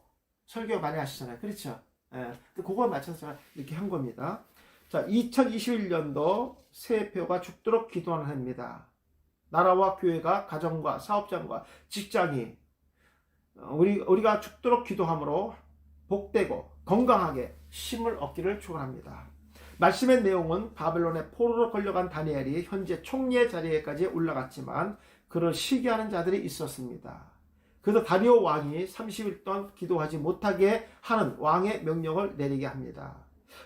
설교 많이 하시잖아요. 그렇죠? 예, 그거에 맞춰서 이렇게 한 겁니다. 자, 2021년도 새해표가 죽도록 기도하는 해입니다. 나라와 교회가 가정과 사업장과 직장이 우리가 죽도록 기도함으로 복되고 건강하게 힘을 얻기를 축원합니다. 말씀의 내용은 바벨론의 포로로 걸려간 다니엘이 현재 총리의 자리에까지 올라갔지만 그를 시기하는 자들이 있었습니다. 그래서 다리오 왕이 30일 동안 기도하지 못하게 하는 왕의 명령을 내리게 합니다.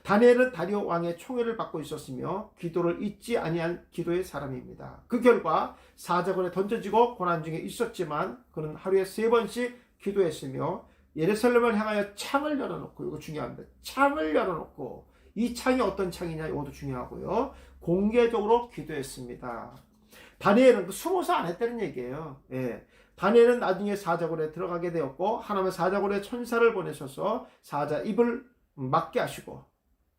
다니엘은 다리오 왕의 총애를 받고 있었으며 기도를 잊지 아니한 기도의 사람입니다. 그 결과 사자굴에 던져지고 고난 중에 있었지만 그는 하루에 3번씩 기도했으며 예루살렘을 향하여 창을 열어놓고, 이거 중요합니다. 창을 열어놓고, 이 창이 어떤 창이냐 이것도 중요하고요. 공개적으로 기도했습니다. 다니엘은 숨어서 안 했다는 얘기예요. 예. 다니엘은 나중에 사자굴에 들어가게 되었고 하나님의 사자굴에 천사를 보내셔서 사자 입을 막게 하시고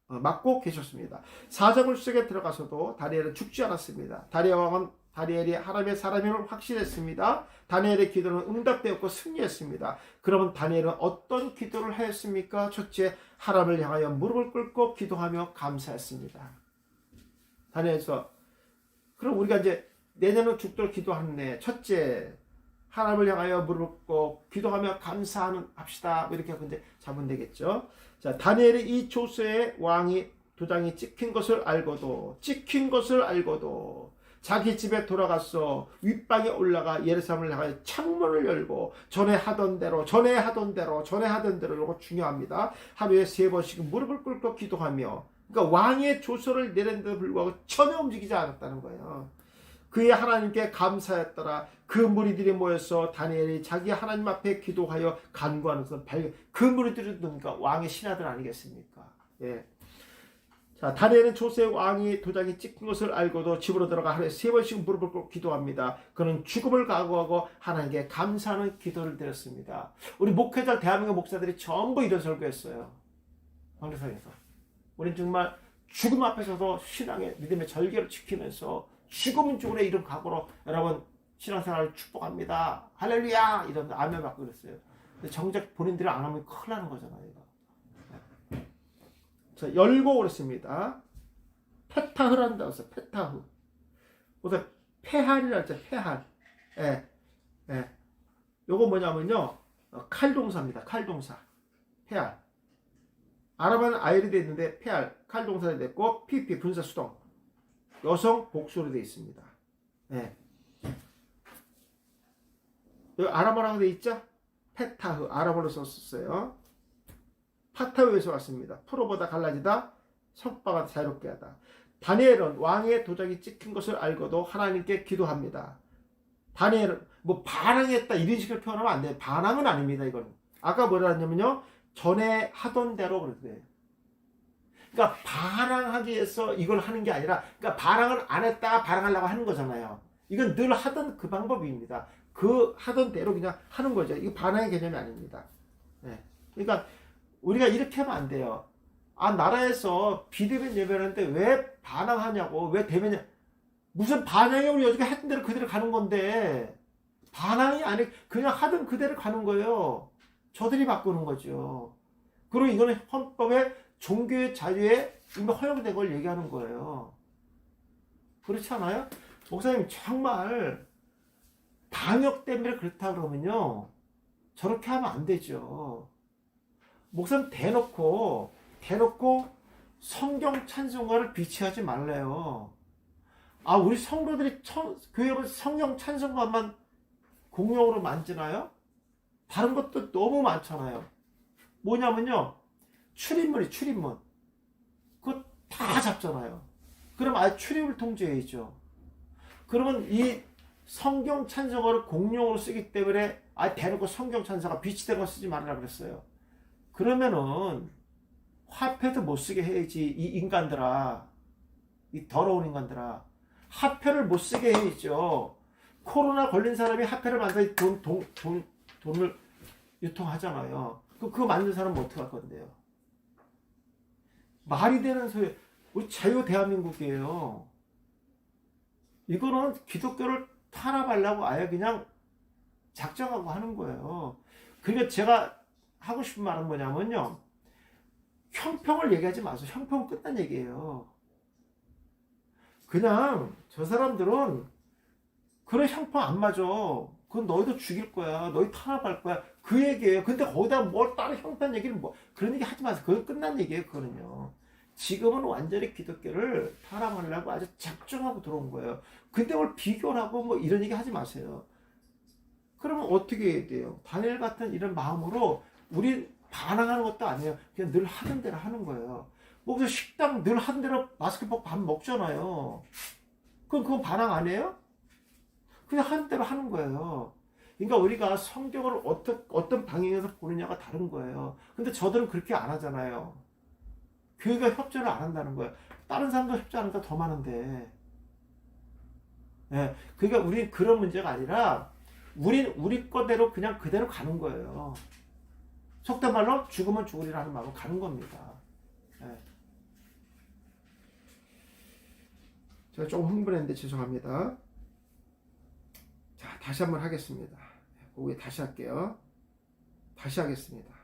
막고 계셨습니다. 사자굴 속에 들어가서도 다니엘은 죽지 않았습니다. 다니엘이 하나님의 사람임을 확신했습니다. 다니엘의 기도는 응답되었고 승리했습니다. 그러면 다니엘은 어떤 기도를 하였습니까? 첫째, 하나님을 향하여 무릎을 꿇고 기도하며 감사했습니다. 다니엘서 그럼 우리가 이제 내년은 죽도록 기도하네. 첫째, 하나님을 향하여 무릎을 꿇고 기도하며 감사하는 합시다. 이렇게 하고 이제 잡으면 되겠죠. 자, 다니엘이 이 조서에 왕이 도장이 찍힌 것을 알고도 자기 집에 돌아가서 윗방에 올라가 예루살렘을 향하여 창문을 열고 전에 하던 대로 이거 중요합니다. 하루에 3번씩 무릎을 꿇고 기도하며, 그러니까 왕의 조서를 내렸는데도 불구하고 전혀 움직이지 않았다는 거예요. 그의 하나님께 감사했더라. 그 무리들이 모여서 다니엘이 자기 하나님 앞에 기도하여 간구하는 것은 그 무리들은 누굽니까? 왕의 신하들 아니겠습니까? 예. 자, 다니엘은 조세 왕이 도장이 찍힌 것을 알고도 집으로 들어가 하루에 3번씩 무릎을 꿇고 기도합니다. 그는 죽음을 각오하고 하나님께 감사하는 기도를 드렸습니다. 우리 목회자 대한민국 목사들이 전부 이런 설교했어요. 황대상에서. 우린 정말 죽음 앞에서도 신앙의 믿음의 절개를 지키면서 죽음은 죽으래 이런 각오로 여러분 신앙생활을 축복합니다. 할렐루야 이런 아멘 받고 그랬어요. 근데 정작 본인들이 안 하면 큰일 나는 거잖아요. 이거. 자, 열고 그랬습니다. 페타흐란다고 했어요. 페타흐. 우선 페할이라 했죠. 페할. 예. 예. 요거 뭐냐면요. 칼동사입니다. 칼동사. 페할. 아랍어는 아이리 돼 있는데 페할. 칼동사가 됐고 PP 분사 수동. 여성 복수로 되어 있습니다. 네. 여기 아람어라고 되어 있죠? 페타흐, 아람어로 썼어요. 파타흐에서 왔습니다. 프로보다 갈라지다, 석바가 자유롭게 하다. 다니엘은 왕의 도장이 찍힌 것을 알고도 하나님께 기도합니다. 다니엘은 뭐 반항했다 이런 식으로 표현하면 안 돼요. 반항은 아닙니다. 이건 아까 뭐라 했냐면요, 전에 하던 대로 그랬어요. 그러니까 반항하기 위해서 이걸 하는 게 아니라, 그러니까 반항을 안 했다가 반항하려고 하는 거잖아요. 이건 늘 하던 그 방법입니다. 그 하던 대로 그냥 하는 거죠. 이거 반항의 개념이 아닙니다. 네. 그러니까 우리가 이렇게 하면 안 돼요. 아, 나라에서 비대면 예배하는데 왜 반항하냐고, 왜 대면이, 무슨 반항이, 우리 여지가 했던 대로 그대로 가는 건데, 반항이 아니, 그냥 하던 그대로 가는 거예요. 저들이 바꾸는 거죠. 그리고 이거는 헌법에 종교의 자유에 이미 허용된 걸 얘기하는 거예요. 그렇지 않아요? 목사님 정말 방역 때문에 그렇다 그러면요, 저렇게 하면 안 되죠. 목사님 대놓고 성경 찬송가를 비치하지 말래요. 아, 우리 성도들이 교회에서 성경 찬송가만 공용으로 만지나요? 다른 것도 너무 많잖아요. 뭐냐면요, 출입문. 그거 다 잡잖아요. 그럼 아예 출입을 통제해야죠. 그러면 이 성경 찬송가를 공용으로 쓰기 때문에 아예 대놓고 성경 찬송가 비치된 거 쓰지 말으라 그랬어요. 그러면은 화폐도 못 쓰게 해야지. 이 인간들아, 이 더러운 인간들아, 화폐를 못 쓰게 해야죠. 코로나 걸린 사람이 화폐를 만들어 돈을 유통하잖아요. 그거 만든 사람은 어떻게 할 건데요? 말이 되는 소리. 우리 자유 대한민국이에요. 이거는 기독교를 탄압하려고 아예 그냥 작정하고 하는 거예요. 그러니까 제가 하고 싶은 말은 뭐냐면요, 형평을 얘기하지 마세요. 형평은 끝난 얘기예요. 그냥 저 사람들은 그래 형평 안 맞아. 그건 너희도 죽일 거야. 너희 탄압할 거야. 그 얘기예요. 근데 거기다 뭘 다른 형편 얘기를 뭐 그런 얘기 하지 마세요. 그건 끝난 얘기예요. 그거는요. 지금은 완전히 기독교를 탄압하려고 아주 작정하고 들어온 거예요. 근데 뭘 비교를 하고 뭐 이런 얘기 하지 마세요. 그러면 어떻게 해야 돼요? 다니엘 같은 이런 마음으로 우리 반항하는 것도 아니에요. 그냥 늘 하던 대로 하는 거예요. 뭐 그래서 식당 늘 하던 대로 마스크 벗고 밥 먹잖아요. 그럼 그건 반항 아니에요? 그냥 하는 대로 하는 거예요. 그러니까 우리가 성경을 어떤 방향에서 보느냐가 다른 거예요. 근데 저들은 그렇게 안 하잖아요. 교회가 협조를 안 한다는 거예요. 다른 사람도 협조하니까 더 많은데. 예, 그러니까 우리 그런 문제가 아니라 우리 거대로 그냥 그대로 가는 거예요. 속된 말로 죽으면 죽으리라는 마음으로 가는 겁니다. 예. 제가 조금 흥분했는데 죄송합니다. 자, 다시 한번 하겠습니다. 거기에 다시 할게요. 다시 하겠습니다.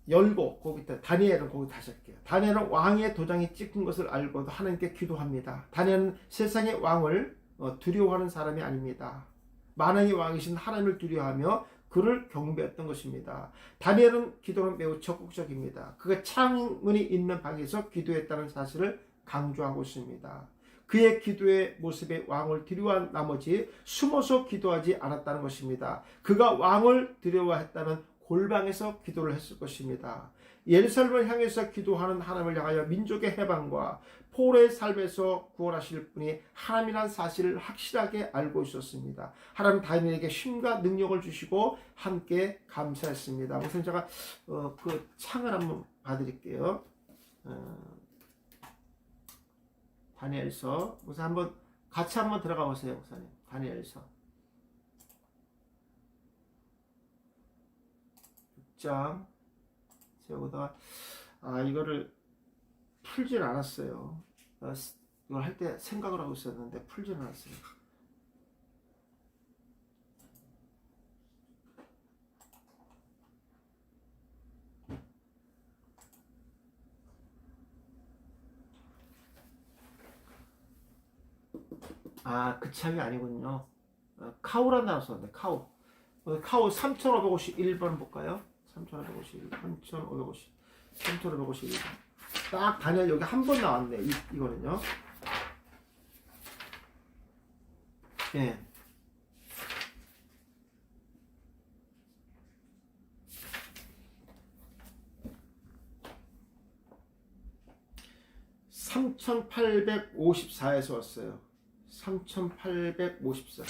열고 거기 있다. 다니엘은 거기 다시 할게요. 다니엘은 왕의 도장이 찍힌 것을 알고도 하나님께 기도합니다. 다니엘은 세상의 왕을 두려워하는 사람이 아닙니다. 만왕의 왕이신 하나님을 두려워하며 그를 경배했던 것입니다. 다니엘은 기도는 매우 적극적입니다. 그가 창문이 있는 방에서 기도했다는 사실을 강조하고 있습니다. 그의 기도의 모습에 왕을 두려워한 나머지 숨어서 기도하지 않았다는 것입니다. 그가 왕을 두려워했다면 골방에서 기도를 했을 것입니다. 예루살렘을 향해서 기도하는 하나님을 향하여 민족의 해방과 포로의 삶에서 구원하실 분이 하나님이라는 사실을 확실하게 알고 있었습니다. 하나님 다니엘에게 힘과 능력을 주시고 함께 감사했습니다. 우선 제가 그 창을 한번 봐드릴게요. 다니엘서 우선 한번 같이 한번 들어가 보세요, 목사님. 다니엘서 6장 제가 이거를 풀질 않았어요. 이걸 할 때 생각을 하고 있었는데 풀질 않았어요. 그 창이 아니군요. 카우란 단어 썼는데 카우. 카우 3551번 볼까요? 3551번. 딱 다니엘 여기 한 번 나왔네. 이거는요. 예. (3854에서) 왔어요. 3854.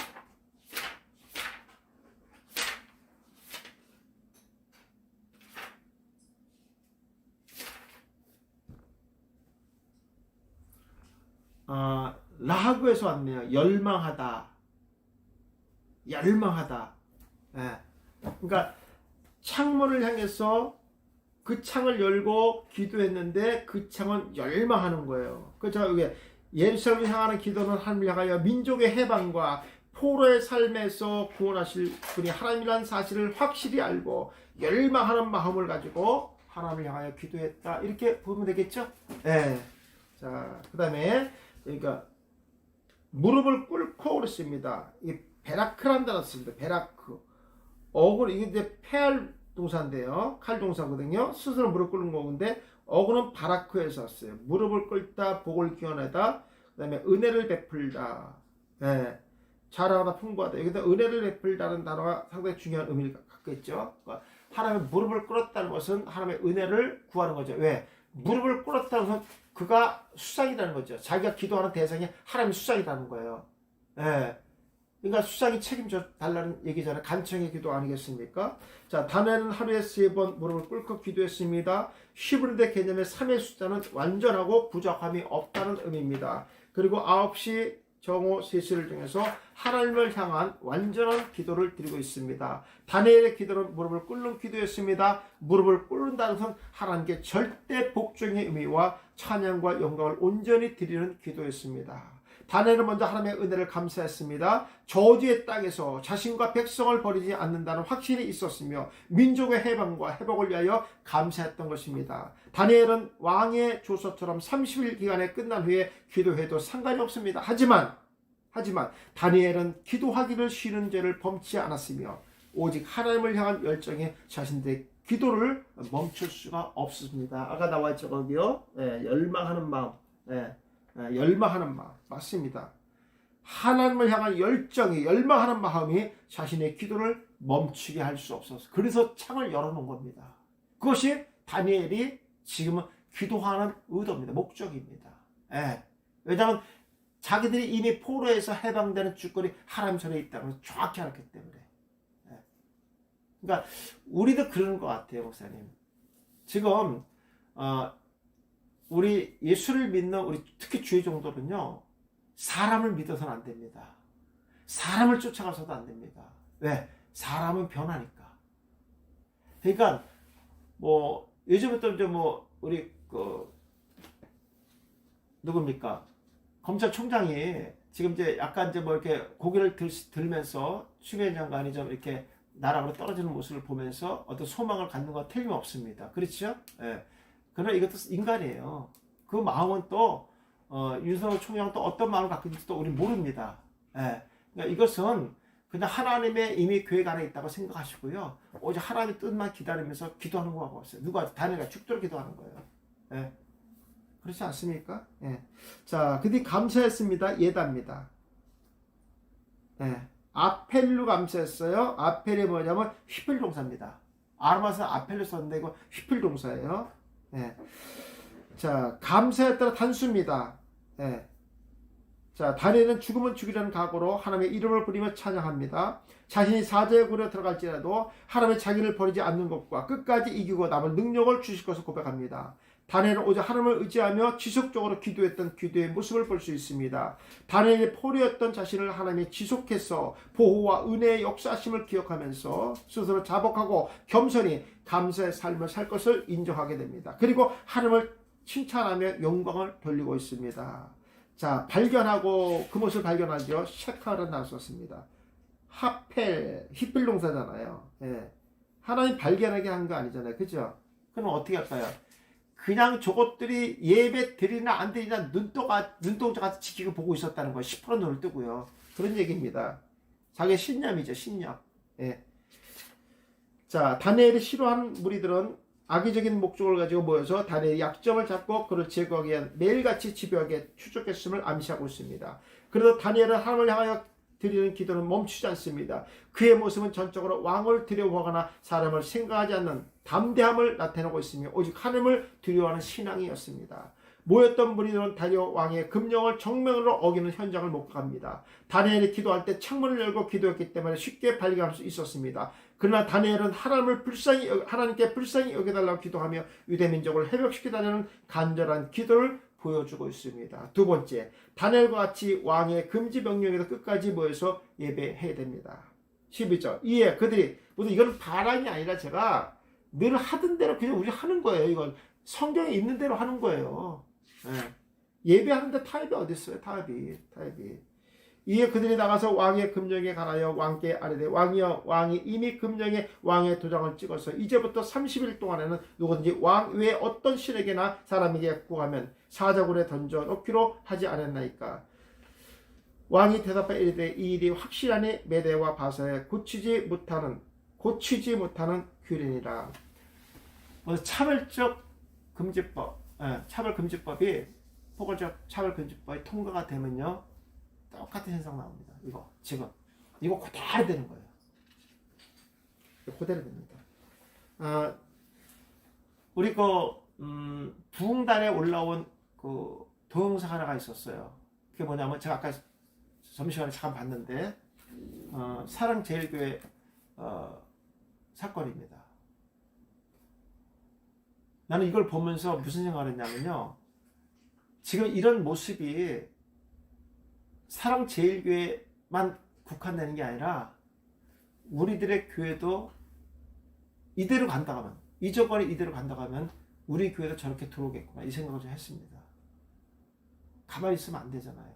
라하구에서 왔네요. 열망하다. 예. 그러니까 창문을 향해서 그 창을 열고 기도했는데 그 창은 열망하는 거예요. 그래서 여기 예루살렘을 향하는 기도는 하나님을 향하여 민족의 해방과 포로의 삶에서 구원하실 분이 하나님이라는 사실을 확실히 알고 열망하는 마음을 가지고 하나님을 향하여 기도했다. 이렇게 보면 되겠죠? 네. 자, 그 다음에 그러니까 무릎을 꿇고 그랬습니다. 이 베라크란 단어 씁니다. 베라크. 이게 이제 패할 동사인데요. 칼 동사거든요. 스스로 무릎 꿇는 거근데 어구는 바라크에서 왔어요. 무릎을 꿇다, 복을 기원하다, 그 다음에 은혜를 베풀다, 자랑하다, 풍부하다. 여기다 은혜를 베풀다는 단어가 상당히 중요한 의미를 갖고 있죠. 그러니까 하나님의 무릎을 꿇었다는 것은 하나님의 은혜를 구하는 거죠. 왜? 무릎을 꿇었다는 것은 그가 수상이라는 거죠. 자기가 기도하는 대상이 하나님의 수상이라는 거예요. 그러니까 수상이 책임져 달라는 얘기잖아요. 간청의 기도 아니겠습니까? 자, 다니엘은 하루에 3번 무릎을 꿇고 기도했습니다. 히브리대 개념의 3의 숫자는 완전하고 부족함이 없다는 의미입니다. 그리고 9시 정오 세시를 통해서 하나님을 향한 완전한 기도를 드리고 있습니다. 다니엘의 기도는 무릎을 꿇는 기도였습니다. 무릎을 꿇는다는 것은 하나님께 절대 복종의 의미와 찬양과 영광을 온전히 드리는 기도였습니다. 다니엘은 먼저 하나님의 은혜를 감사했습니다. 저주의 땅에서 자신과 백성을 버리지 않는다는 확신이 있었으며 민족의 해방과 회복을 위하여 감사했던 것입니다. 다니엘은 왕의 조서처럼 30일 기간에 끝난 후에 기도해도 상관이 없습니다. 하지만 다니엘은 기도하기를 싫은 죄를 범치 않았으며 오직 하나님을 향한 열정에 자신들의 기도를 멈출 수가 없습니다. 아까 나와있죠, 거기요. 열망하는 마음. 열망하는 마음. 맞습니다. 하나님을 향한 열정이, 열망하는 마음이 자신의 기도를 멈추게 할 수 없어서. 그래서 창을 열어놓은 겁니다. 그것이 다니엘이 지금은 기도하는 의도입니다. 목적입니다. 왜냐하면 자기들이 이미 포로에서 해방되는 주권이 하나님 손에 있다는 걸 정확히 알았기 때문에. 그러니까 우리도 그러는 것 같아요, 목사님. 지금 우리 예수를 믿는 우리 특히 주의 종들은요, 사람을 믿어서는 안 됩니다. 사람을 쫓아가서도 안 됩니다. 왜? 사람은 변하니까. 그러니까 뭐 요즘부터 이제 뭐 우리 누굽니까? 검찰총장이 지금 이제 약간 이제 뭐 이렇게 고개를 들면서 추미애 장관이 좀 이렇게 나락으로 떨어지는 모습을 보면서 어떤 소망을 갖는 건 틀림없습니다. 그렇죠? 그러나 이것도 인간이에요. 그 마음은 또 윤석열 총장 또 어떤 마음을 갖고 있는지 또 우리 모릅니다. 그러니까 이것은 그냥 하나님의 이미 계획 안에 있다고 생각하시고요. 오직 하나님의 뜻만 기다리면서 기도하는 거하고 없어요. 누가 다니엘가 죽도록 기도하는 거예요. 그렇지 않습니까? 자, 근데 감사했습니다. 예답니다. 아펠로 감사했어요. 아펠이 뭐냐면 휘필 동사입니다. 아르마스 아펠로 썼는데 이거 휘필 동사예요. 자, 감사했다는 단수입니다. 자, 다니엘은 죽으면 죽이라는 각오로 하나님의 이름을 부리며 찬양합니다. 자신이 사자의 굴에 들어갈지라도 하나님의 자기를 버리지 않는 것과 끝까지 이기고 남을 능력을 주실 것을 고백합니다. 다니엘은 오직 하나님을 의지하며 지속적으로 기도했던 기도의 모습을 볼 수 있습니다. 다니엘이 포로였던 자신을 하나님이 지속해서 보호와 은혜의 역사심을 기억하면서 스스로 자복하고 겸손히 감사의 삶을 살 것을 인정하게 됩니다. 그리고 하나님을 칭찬하며 영광을 돌리고 있습니다. 자, 발견하고 그 모습을 발견하죠. 셰카를 나섰습니다. 하펠, 히필 동사잖아요. 하나님 발견하게 한 거 아니잖아요. 그죠? 그럼 어떻게 할까요? 그냥 저것들이 예배 드리나 안 드리나 눈동자같이 지키고 보고 있었다는 거예요. 10% 눈을 뜨고요. 그런 얘기입니다. 자기의 신념이죠, 신념. 자, 다니엘이 싫어하는 무리들은 악의적인 목적을 가지고 모여서 다니엘의 약점을 잡고 그를 제거하기 위한 매일같이 집요하게 추적했음을 암시하고 있습니다. 그래도 다니엘은 하나님을 향하여 드리는 기도는 멈추지 않습니다. 그의 모습은 전적으로 왕을 두려워하거나 사람을 생각하지 않는 담대함을 나타내고 있으며 오직 하나님을 두려워하는 신앙이었습니다. 모였던 무리들은 다리오 왕의 금령을 정면으로 어기는 현장을 목격합니다. 다니엘이 기도할 때 창문을 열고 기도했기 때문에 쉽게 발견할 수 있었습니다. 그러나 다니엘은 하나님께 불쌍히 여겨달라고 기도하며 유대민족을 회복시키다는 간절한 기도를 보여주고 있습니다. 두 번째, 다니엘과 같이 왕의 금지 명령에도 끝까지 모여서 예배해야 됩니다. 12절, 이에 그들이 무슨 이건 바람이 아니라 제가 늘 하던 대로 그냥 우리 하는 거예요. 이건 성경에 있는 대로 하는 거예요. 예배하는데 타협이 어디 있어요? 타협이. 이에 그들이 나가서 왕의 금령에 관하여 왕께 아뢰되 왕이여, 왕이 이미 금령에 왕의 도장을 찍어서 이제부터 30일 동안에는 누구든지 왕 외에 어떤 신에게나 사람에게 구하면 사자굴에 던져 놓기로 하지 않았나이까. 왕이 대답하여 이르되 이 일이 확실하니 메대와 바사에 고치지 못하는 규례니라. 차별적 금지법, 차별금지법이 포괄적 차별금지법이 통과가 되면요 똑같은 현상 나옵니다. 이거 그대로 되는 거예요. 그대로 됩니다. 우리 부흥단에 올라온 그 동영상 하나가 있었어요. 그게 뭐냐면 제가 아까 점심시간에 잠깐 봤는데 사랑제일교회 사건입니다. 나는 이걸 보면서 무슨 생각을 했냐면요. 지금 이런 모습이 사랑제일교회만 국한되는 게 아니라 우리들의 교회도 이대로 간다가면, 이 조건이 이대로 간다가면 우리 교회도 저렇게 들어오겠구나 이 생각을 좀 했습니다. 가만히 있으면 안 되잖아요.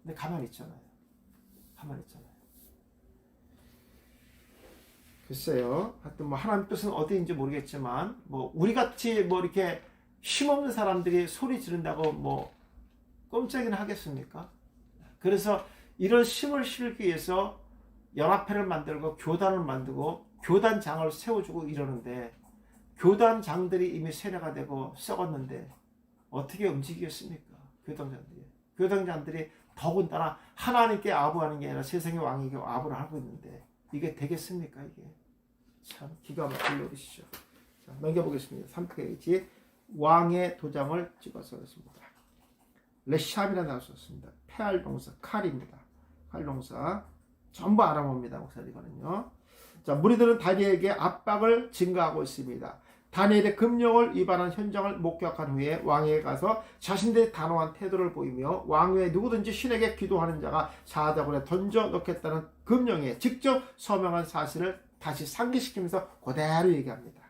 근데 가만히 있잖아요. 가만히 있잖아요. 글쎄요. 하여튼 뭐 하나님 뜻은 어디인지 모르겠지만 뭐 우리 같이 뭐 이렇게 힘없는 사람들이 소리 지른다고 뭐 꼼짝이나 하겠습니까? 그래서 이런 힘을 실기 위해서 연합회를 만들고 교단을 만들고 교단장을 세워주고 이러는데 교단장들이 이미 세뇌가 되고 썩었는데 어떻게 움직이겠습니까? 교단장들이 더군다나 하나님께 아부하는 게 아니라 세상의 왕에게 아부를 하고 있는데 이게 되겠습니까? 이게 참 기가 막힐 노릇이죠. 자, 넘겨보겠습니다. 3페이지 왕의 도장을 찍어서 했습니다. 레샵이라 나왔었습니다. 페알 동사 칼입니다. 칼 동사 전부 아람어입니다. 목사님 이거는요. 자, 무리들은 다니엘에게 압박을 증가하고 있습니다. 다니엘의 금령을 위반한 현장을 목격한 후에 왕에게 가서 자신들의 단호한 태도를 보이며 왕 외에 누구든지 신에게 기도하는 자가 사자굴에 던져 넣겠다는 금령에 직접 서명한 사실을 다시 상기시키면서 그대로 얘기합니다.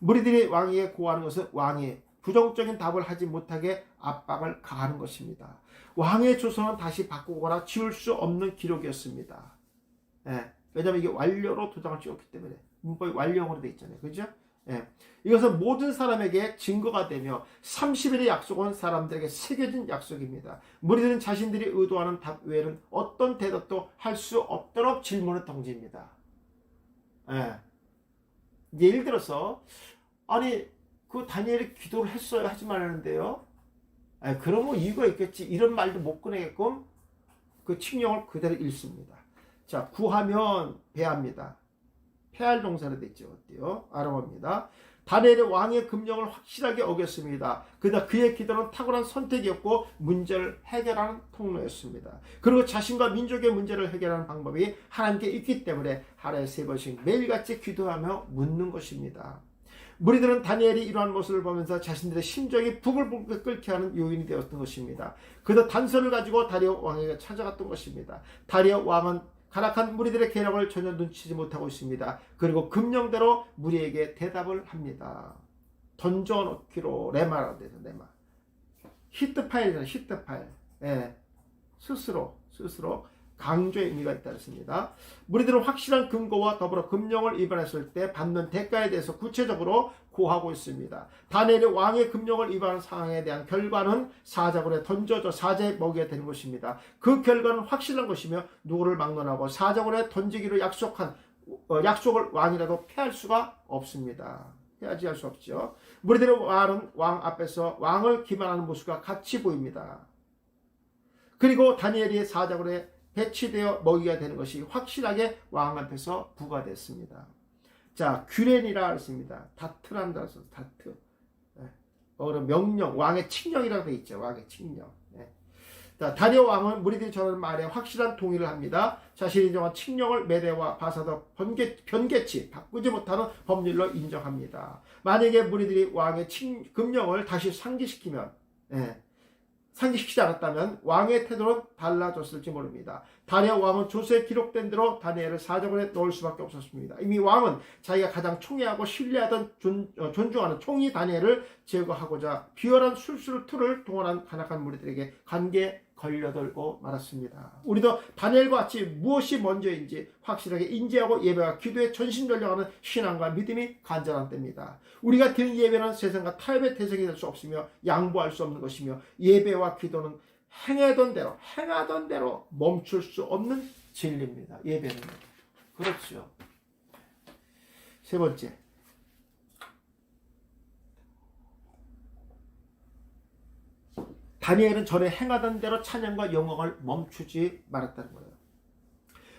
무리들이 왕에게 고하는 것은 왕이 부정적인 답을 하지 못하게 압박을 가하는 것입니다. 왕의 조서는 다시 바꾸거나 지울 수 없는 기록이었습니다. 예, 왜냐하면 이게 완료로 도장을 찍었기 때문에 문법이 완료형으로 되어 있잖아요. 그죠? 예, 이것은 모든 사람에게 증거가 되며 30일의 약속은 사람들에게 새겨진 약속입니다. 무리들은 자신들이 의도하는 답 외에는 어떤 대답도 할 수 없도록 질문을 던집니다. 예, 예를 들어서 아니 그 다니엘이 기도를 했어요 하지 말라는데요. 그러면 이유가 있겠지. 이런 말도 못 꺼내게끔 그 칙령을 그대로 읽습니다. 자, 구하면 배합니다. 폐할 동사로 됐죠. 어때요? 아람어입니다. 다니엘의 왕의 금령을 확실하게 어겼습니다. 그러나 그의 기도는 탁월한 선택이었고 문제를 해결하는 통로였습니다. 그리고 자신과 민족의 문제를 해결하는 방법이 하나님께 있기 때문에 하루에 3번씩 매일같이 기도하며 묻는 것입니다. 무리들은 다니엘이 이러한 모습을 보면서 자신들의 심정이 부글부글 끓게 하는 요인이 되었던 것입니다. 그래서 단서를 가지고 다리오 왕에게 찾아갔던 것입니다. 다리오 왕은 가락한 무리들의 계략을 전혀 눈치지 못하고 있습니다. 그리고 금령대로 무리에게 대답을 합니다. 던져놓기로 레마라고 되죠. 레마. 히트 파일이잖아요. 히트 파일. 예. 스스로 강조의 의미가 있다 했습니다. 무리들은 확실한 근거와 더불어 금령을 위반했을 때 받는 대가에 대해서 구체적으로 고하고 있습니다. 다니엘이 왕의 금령을 위반한 상황에 대한 결과는 사자굴에 던져져 사자의 먹이가 되는 것입니다. 그 결과는 확실한 것이며 누구를 막론하고 사자굴에 던지기로 약속을 왕이라도 피할 수가 없습니다. 해야지 수 없죠. 무리들의 왕은 왕 앞에서 왕을 기만하는 모습과 같이 보입니다. 그리고 다니엘이 사자굴에 배치되어 먹이가 되는 것이 확실하게 왕 앞에서 부과됐습니다. 자, 규례니라 했습니다. 다트란다 해서 다트. 명령, 왕의 칙령이라고 되어 있죠. 왕의 칙령. 자, 다리오 왕은 무리들이 전하는 말에 확실한 동의를 합니다. 자신이 정한 칙령을 메대와 바사도 변개치 바꾸지 못하는 법률로 인정합니다. 만약에 무리들이 왕의 금령을 다시 상기시키면 상기시키지 않았다면 왕의 태도는 달라졌을지 모릅니다. 다리오 왕은 조서에 기록된 대로 다니엘을 사자굴에 넣을 수밖에 없었습니다. 이미 왕은 자기가 가장 총애하고 신뢰하던 존중하는 총리 다니엘을 제거하고자 비열한 술수를 툴을 동원한 간악한 무리들에게 관계에 걸려들고 말았습니다. 우리도 다니엘과 같이 무엇이 먼저인지 확실하게 인지하고 예배와 기도에 전심전력하는 신앙과 믿음이 간절한 때입니다. 우리가 드린 예배는 세상과 타협의 대상이 될 수 없으며 양보할 수 없는 것이며 예배와 기도는 행하던 대로 멈출 수 없는 진리입니다. 예배는. 그렇죠. 세 번째. 다니엘은 전에 행하던 대로 찬양과 영광을 멈추지 말았다는 거예요.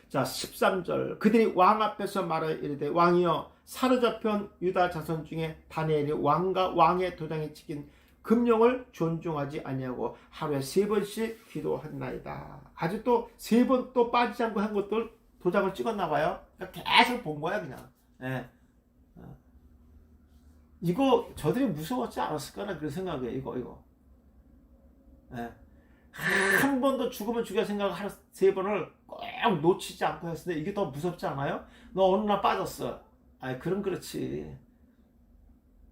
자, 13절. 그들이 왕 앞에서 말하여 이르되 왕이여 사로잡힌 유다 자손 중에 다니엘이 왕과 왕의 도장에 찍힌 금령을 존중하지 아니하고 하루에 3번씩 기도한나이다. 아주 또 3번 또 빠지지 않고 한 것들 도장을 찍었나 봐요. 그러니까 계속 본 거야 그냥. 이거 저들이 무서웠지 않았을까나 그런 생각이에요. 이거. 한 번도 죽으면 죽여 생각을 하루 3번을 꼭 놓치지 않고 했는데 이게 더 무섭지 않아요? 너 어느 날 빠졌어. 그럼 그렇지.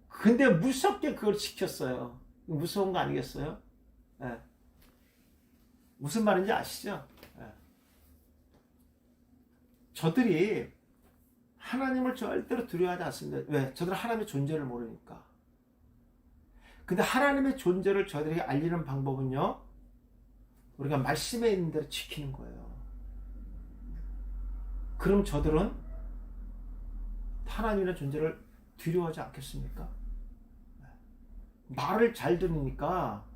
근데 무섭게 그걸 지켰어요. 무서운 거 아니겠어요? 무슨 말인지 아시죠? 예. 저들이 하나님을 절대로 두려워하지 않습니다. 왜? 저들은 하나님의 존재를 모르니까. 근데 하나님의 존재를 저들에게 알리는 방법은요, 우리가 말씀에 있는 대로 지키는 거예요. 그럼 저들은 하나님의 존재를 두려워하지 않겠습니까? 말을 잘 들으니까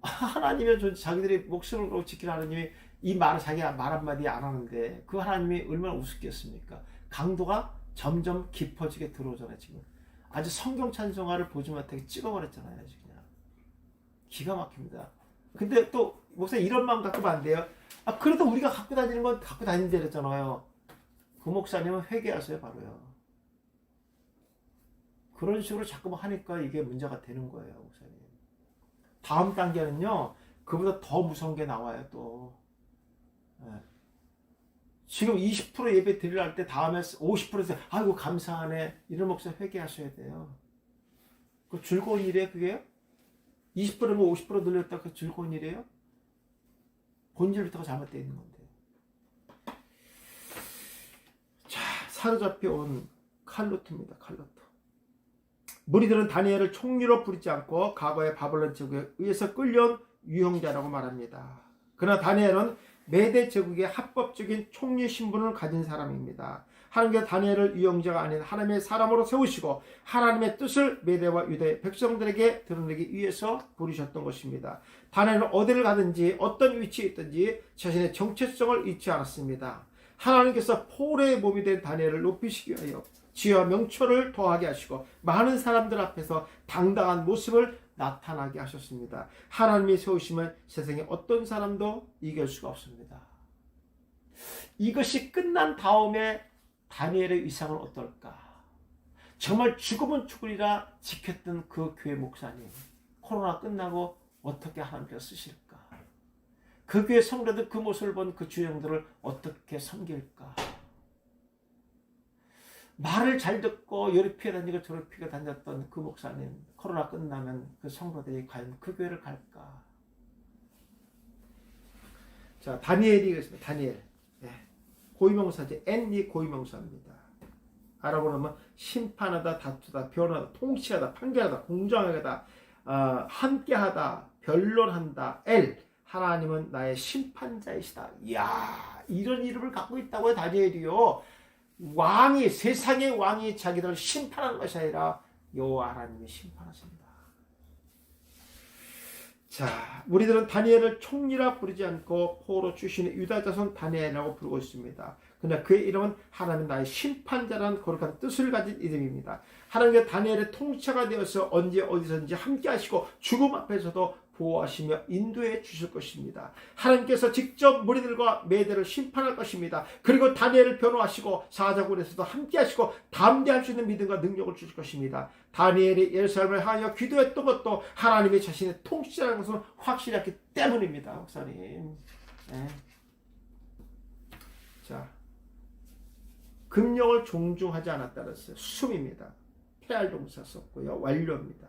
하나님의 존재, 자기들이 목숨을 걸고 지키는 하나님이 이 말을 자기 말 한마디 안 하는데 그 하나님이 얼마나 우습겠습니까? 강도가 점점 깊어지게 들어오잖아요. 지금 아주 성경 찬송가를 보지 못하게 찍어버렸잖아요. 아주 그냥 기가 막힙니다. 근데 또 목사님 이런 마음 갖고 안 돼요. 그래도 우리가 갖고 다니는 건 갖고 다니는 데랬잖아요. 그 목사님은 회개하세요. 바로요. 그런 식으로 자꾸 하니까 이게 문제가 되는 거예요. 목사님. 다음 단계는요, 그보다 더 무서운 게 나와요. 또 지금 20% 예배 드리려 할 때 다음에 50%에서 아이고 감사하네, 이런 목사 회개하셔야 돼요. 그 즐거운 일이에요 그게요? 20%면 50% 늘렸다 그 즐거운 일이에요? 본질부터가 잘못되어 있는 건데. 자, 사로잡혀 온 칼루트입니다. 칼루트. 무리들은 다니엘을 총리로 부르지 않고 과거의 바벨론 제국에 의해서 끌려온 유형자라고 말합니다. 그러나 다니엘은 메대 제국의 합법적인 총리 신분을 가진 사람입니다. 하나님께서 다니엘을 유형자가 아닌 하나님의 사람으로 세우시고 하나님의 뜻을 메대와 유대 백성들에게 드러내기 위해서 부르셨던 것입니다. 다니엘은 어디를 가든지 어떤 위치에 있든지 자신의 정체성을 잃지 않았습니다. 하나님께서 포로의 몸이 된 다니엘을 높이시기 위하여 지혜와 명철을 더하게 하시고 많은 사람들 앞에서 당당한 모습을 나타나게 하셨습니다. 하나님이 세우시면 세상에 어떤 사람도 이길 수가 없습니다. 이것이 끝난 다음에 다니엘의 위상은 어떨까? 정말 죽으면 죽으리라 지켰던 그 교회 목사님, 코로나 끝나고 어떻게 하나님께서 쓰실까? 그 교회 성도들 그 모습을 본 그 주영들을 어떻게 섬길까? 말을 잘 듣고 요리 피해 다니고 저리 피해 다녔던 그 목사님, 코로나 끝나면 그 성도들이 과연 그 교회를 갈까? 자, 다니엘이 그랬습니다. 다니엘. 고유명사제, 앤니 고유명사입니다. 아랍어로 하면 심판하다, 다투다, 변하다, 통치하다, 판결하다, 공정하다, 함께하다, 변론한다. 하나님은 나의 심판자이시다. 이야, 이런 이름을 갖고 있다고요, 다니엘이요. 왕이, 세상의 왕이 자기들을 심판하는 것이 아니라 여호와 하나님이 심판하십니다. 자, 우리들은 다니엘을 총리라 부르지 않고 포로 출신의 유다 자손 다니엘이라고 부르고 있습니다. 그러나 그의 이름은 하나님 나의 심판자라는 거룩한 뜻을 가진 이름입니다. 하나님께 다니엘의 통치자가 되어서 언제 어디서든지 함께 하시고 죽음 앞에서도 보호하시며 인도해 주실 것입니다. 하나님께서 직접 무리들과 메대를 심판할 것입니다. 그리고 다니엘을 변호하시고 사자굴에서도 함께 하시고 담대할 수 있는 믿음과 능력을 주실 것입니다. 다니엘이 예루살렘을 향하여 기도했던 것도 하나님이 자신의 통치자라는 것을 확실했기 때문입니다. 목사님. 자, 금령을 존중하지 않았다는 숨입니다. 폐할 동사 썼고요. 완료입니다.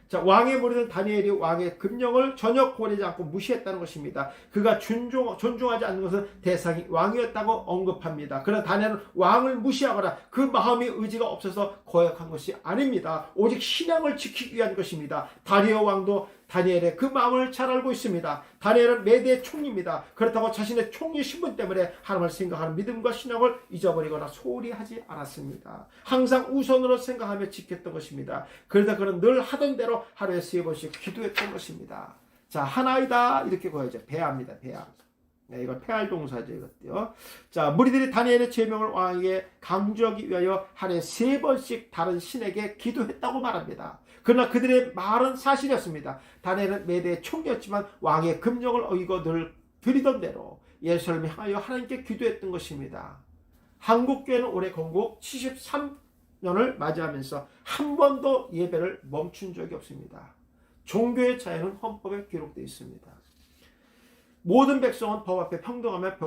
자, 왕의 무리는 다니엘이 왕의 금령을 전혀 고려하지 않고 무시했다는 것입니다. 그가 존중하지 않는 것은 대상이 왕이었다고 언급합니다. 그러나 다니엘은 왕을 무시하거나 그 마음의 의지가 없어서 거역한 것이 아닙니다. 오직 신앙을 지키기 위한 것입니다. 다리오 왕도 다니엘의 그 마음을 잘 알고 있습니다. 다니엘은 메대의 총리입니다. 그렇다고 자신의 총리 신분 때문에 하나님을 생각하는 믿음과 신앙을 잊어버리거나 소홀히 하지 않았습니다. 항상 우선으로 생각하며 지켰던 것입니다. 그러다 그는 늘 하던 대로 하루에 3번씩 기도했던 것입니다. 자, 하나이다 이렇게 고야죠. 배합니다. 배합. 네, 이거 폐할 동사죠. 이것도요. 자, 무리들이 다니엘의 제명을 왕에게 강조하기 위하여 하루에 3번씩 다른 신에게 기도했다고 말합니다. 그러나 그들의 말은 사실이었습니다. 다니엘은 메대의 총리였지만 왕의 금령을 어기고 늘 드리던 대로 예루살렘에 향하여 하나님께 기도했던 것입니다. 한국교회는 올해 건국 73년을 맞이하면서 한 번도 예배를 멈춘 적이 없습니다. 종교의 자유는 헌법에 기록되어 있습니다. 모든 백성은 법 앞에 평등하며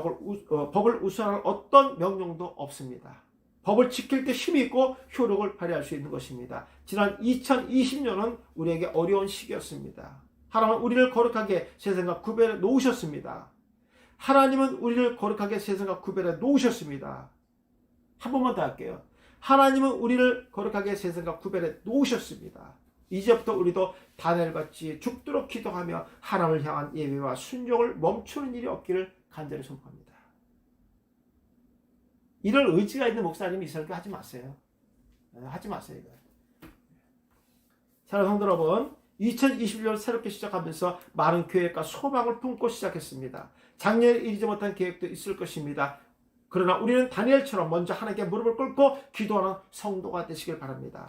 법을 우선할 어떤 명령도 없습니다. 법을 지킬 때 힘이 있고 효력을 발휘할 수 있는 것입니다. 지난 2020년은 우리에게 어려운 시기였습니다. 하나님은 우리를 거룩하게 세상과 구별해 놓으셨습니다. 하나님은 우리를 거룩하게 세상과 구별해 놓으셨습니다. 한 번만 더 할게요. 하나님은 우리를 거룩하게 세상과 구별해 놓으셨습니다. 이제부터 우리도 다니엘같이 죽도록 기도하며 하나님을 향한 예배와 순종을 멈추는 일이 없기를 간절히 소망합니다. 이럴 의지가 있는 목사님이 있어도 하지 마세요. 하지 마세요. 사랑하는 성도 여러분, 2021년 새롭게 시작하면서 많은 계획과 소망을 품고 시작했습니다. 작년에 이루지 못한 계획도 있을 것입니다. 그러나 우리는 다니엘처럼 먼저 하나님께 무릎을 꿇고 기도하는 성도가 되시길 바랍니다.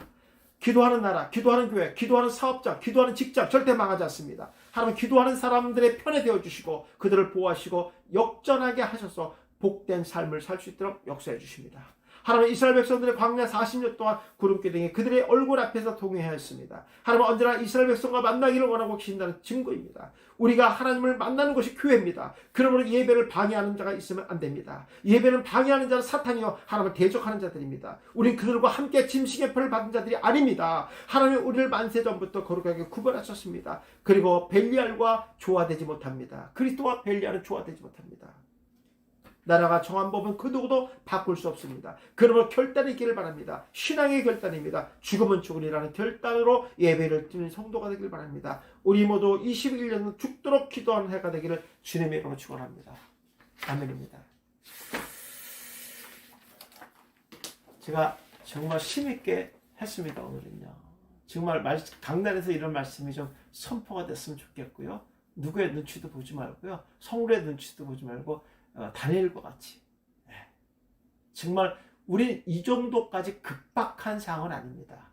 기도하는 나라, 기도하는 교회, 기도하는 사업자, 기도하는 직장 절대 망하지 않습니다. 하나님 기도하는 사람들의 편에 되어주시고 그들을 보호하시고 역전하게 하셔서 복된 삶을 살 수 있도록 역사해 주십니다. 하나님은 이스라엘 백성들의 광야 40년 동안 구름기둥이 그들의 얼굴 앞에서 동행하였습니다. 하나님은 언제나 이스라엘 백성과 만나기를 원하고 계신다는 증거입니다. 우리가 하나님을 만나는 것이 교회입니다. 그러므로 예배를 방해하는 자가 있으면 안 됩니다. 예배는 방해하는 자는 사탄이요 하나님을 대적하는 자들입니다. 우리는 그들과 함께 짐승의 표를 받은 자들이 아닙니다. 하나님은 우리를 만세전부터 거룩하게 구별하셨습니다. 그리고 벨리알과 조화되지 못합니다. 그리스도와 벨리알은 조화되지 못합니다. 나라가 정한 법은 그 누구도 바꿀 수 없습니다. 그러므로 결단이 있기를 바랍니다. 신앙의 결단입니다. 죽으면 죽으리라는 결단으로 예배를 드리는 성도가 되기를 바랍니다. 우리 모두 21년은 죽도록 기도하는 해가 되기를 주님의 이름으로 축원합니다. 아멘입니다. 제가 정말 힘있게 했습니다. 오늘은요. 정말 강단에서 이런 말씀이 좀 선포가 됐으면 좋겠고요. 누구의 눈치도 보지 말고요. 성도의 눈치도 보지 말고 다니엘과 같이 정말 우리 이 정도까지 급박한 상황은 아닙니다.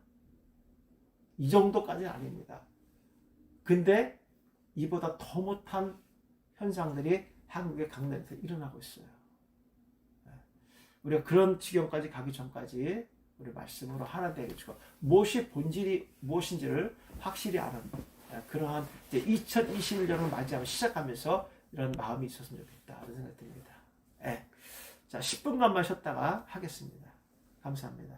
이 정도까지는 아닙니다. 근데 이보다 더 못한 현상들이 한국의 강단에서 일어나고 있어요. 우리가 그런 지경까지 가기 전까지 우리 말씀으로 하나 되게 주고 무엇이 본질이 무엇인지를 확실히 아는 그러한 2021년을 맞이하고 시작하면서 이런 마음이 있었으면 좋겠다 이런 생각이 듭니다. 자, 10분간만 쉬었다가 하겠습니다. 감사합니다.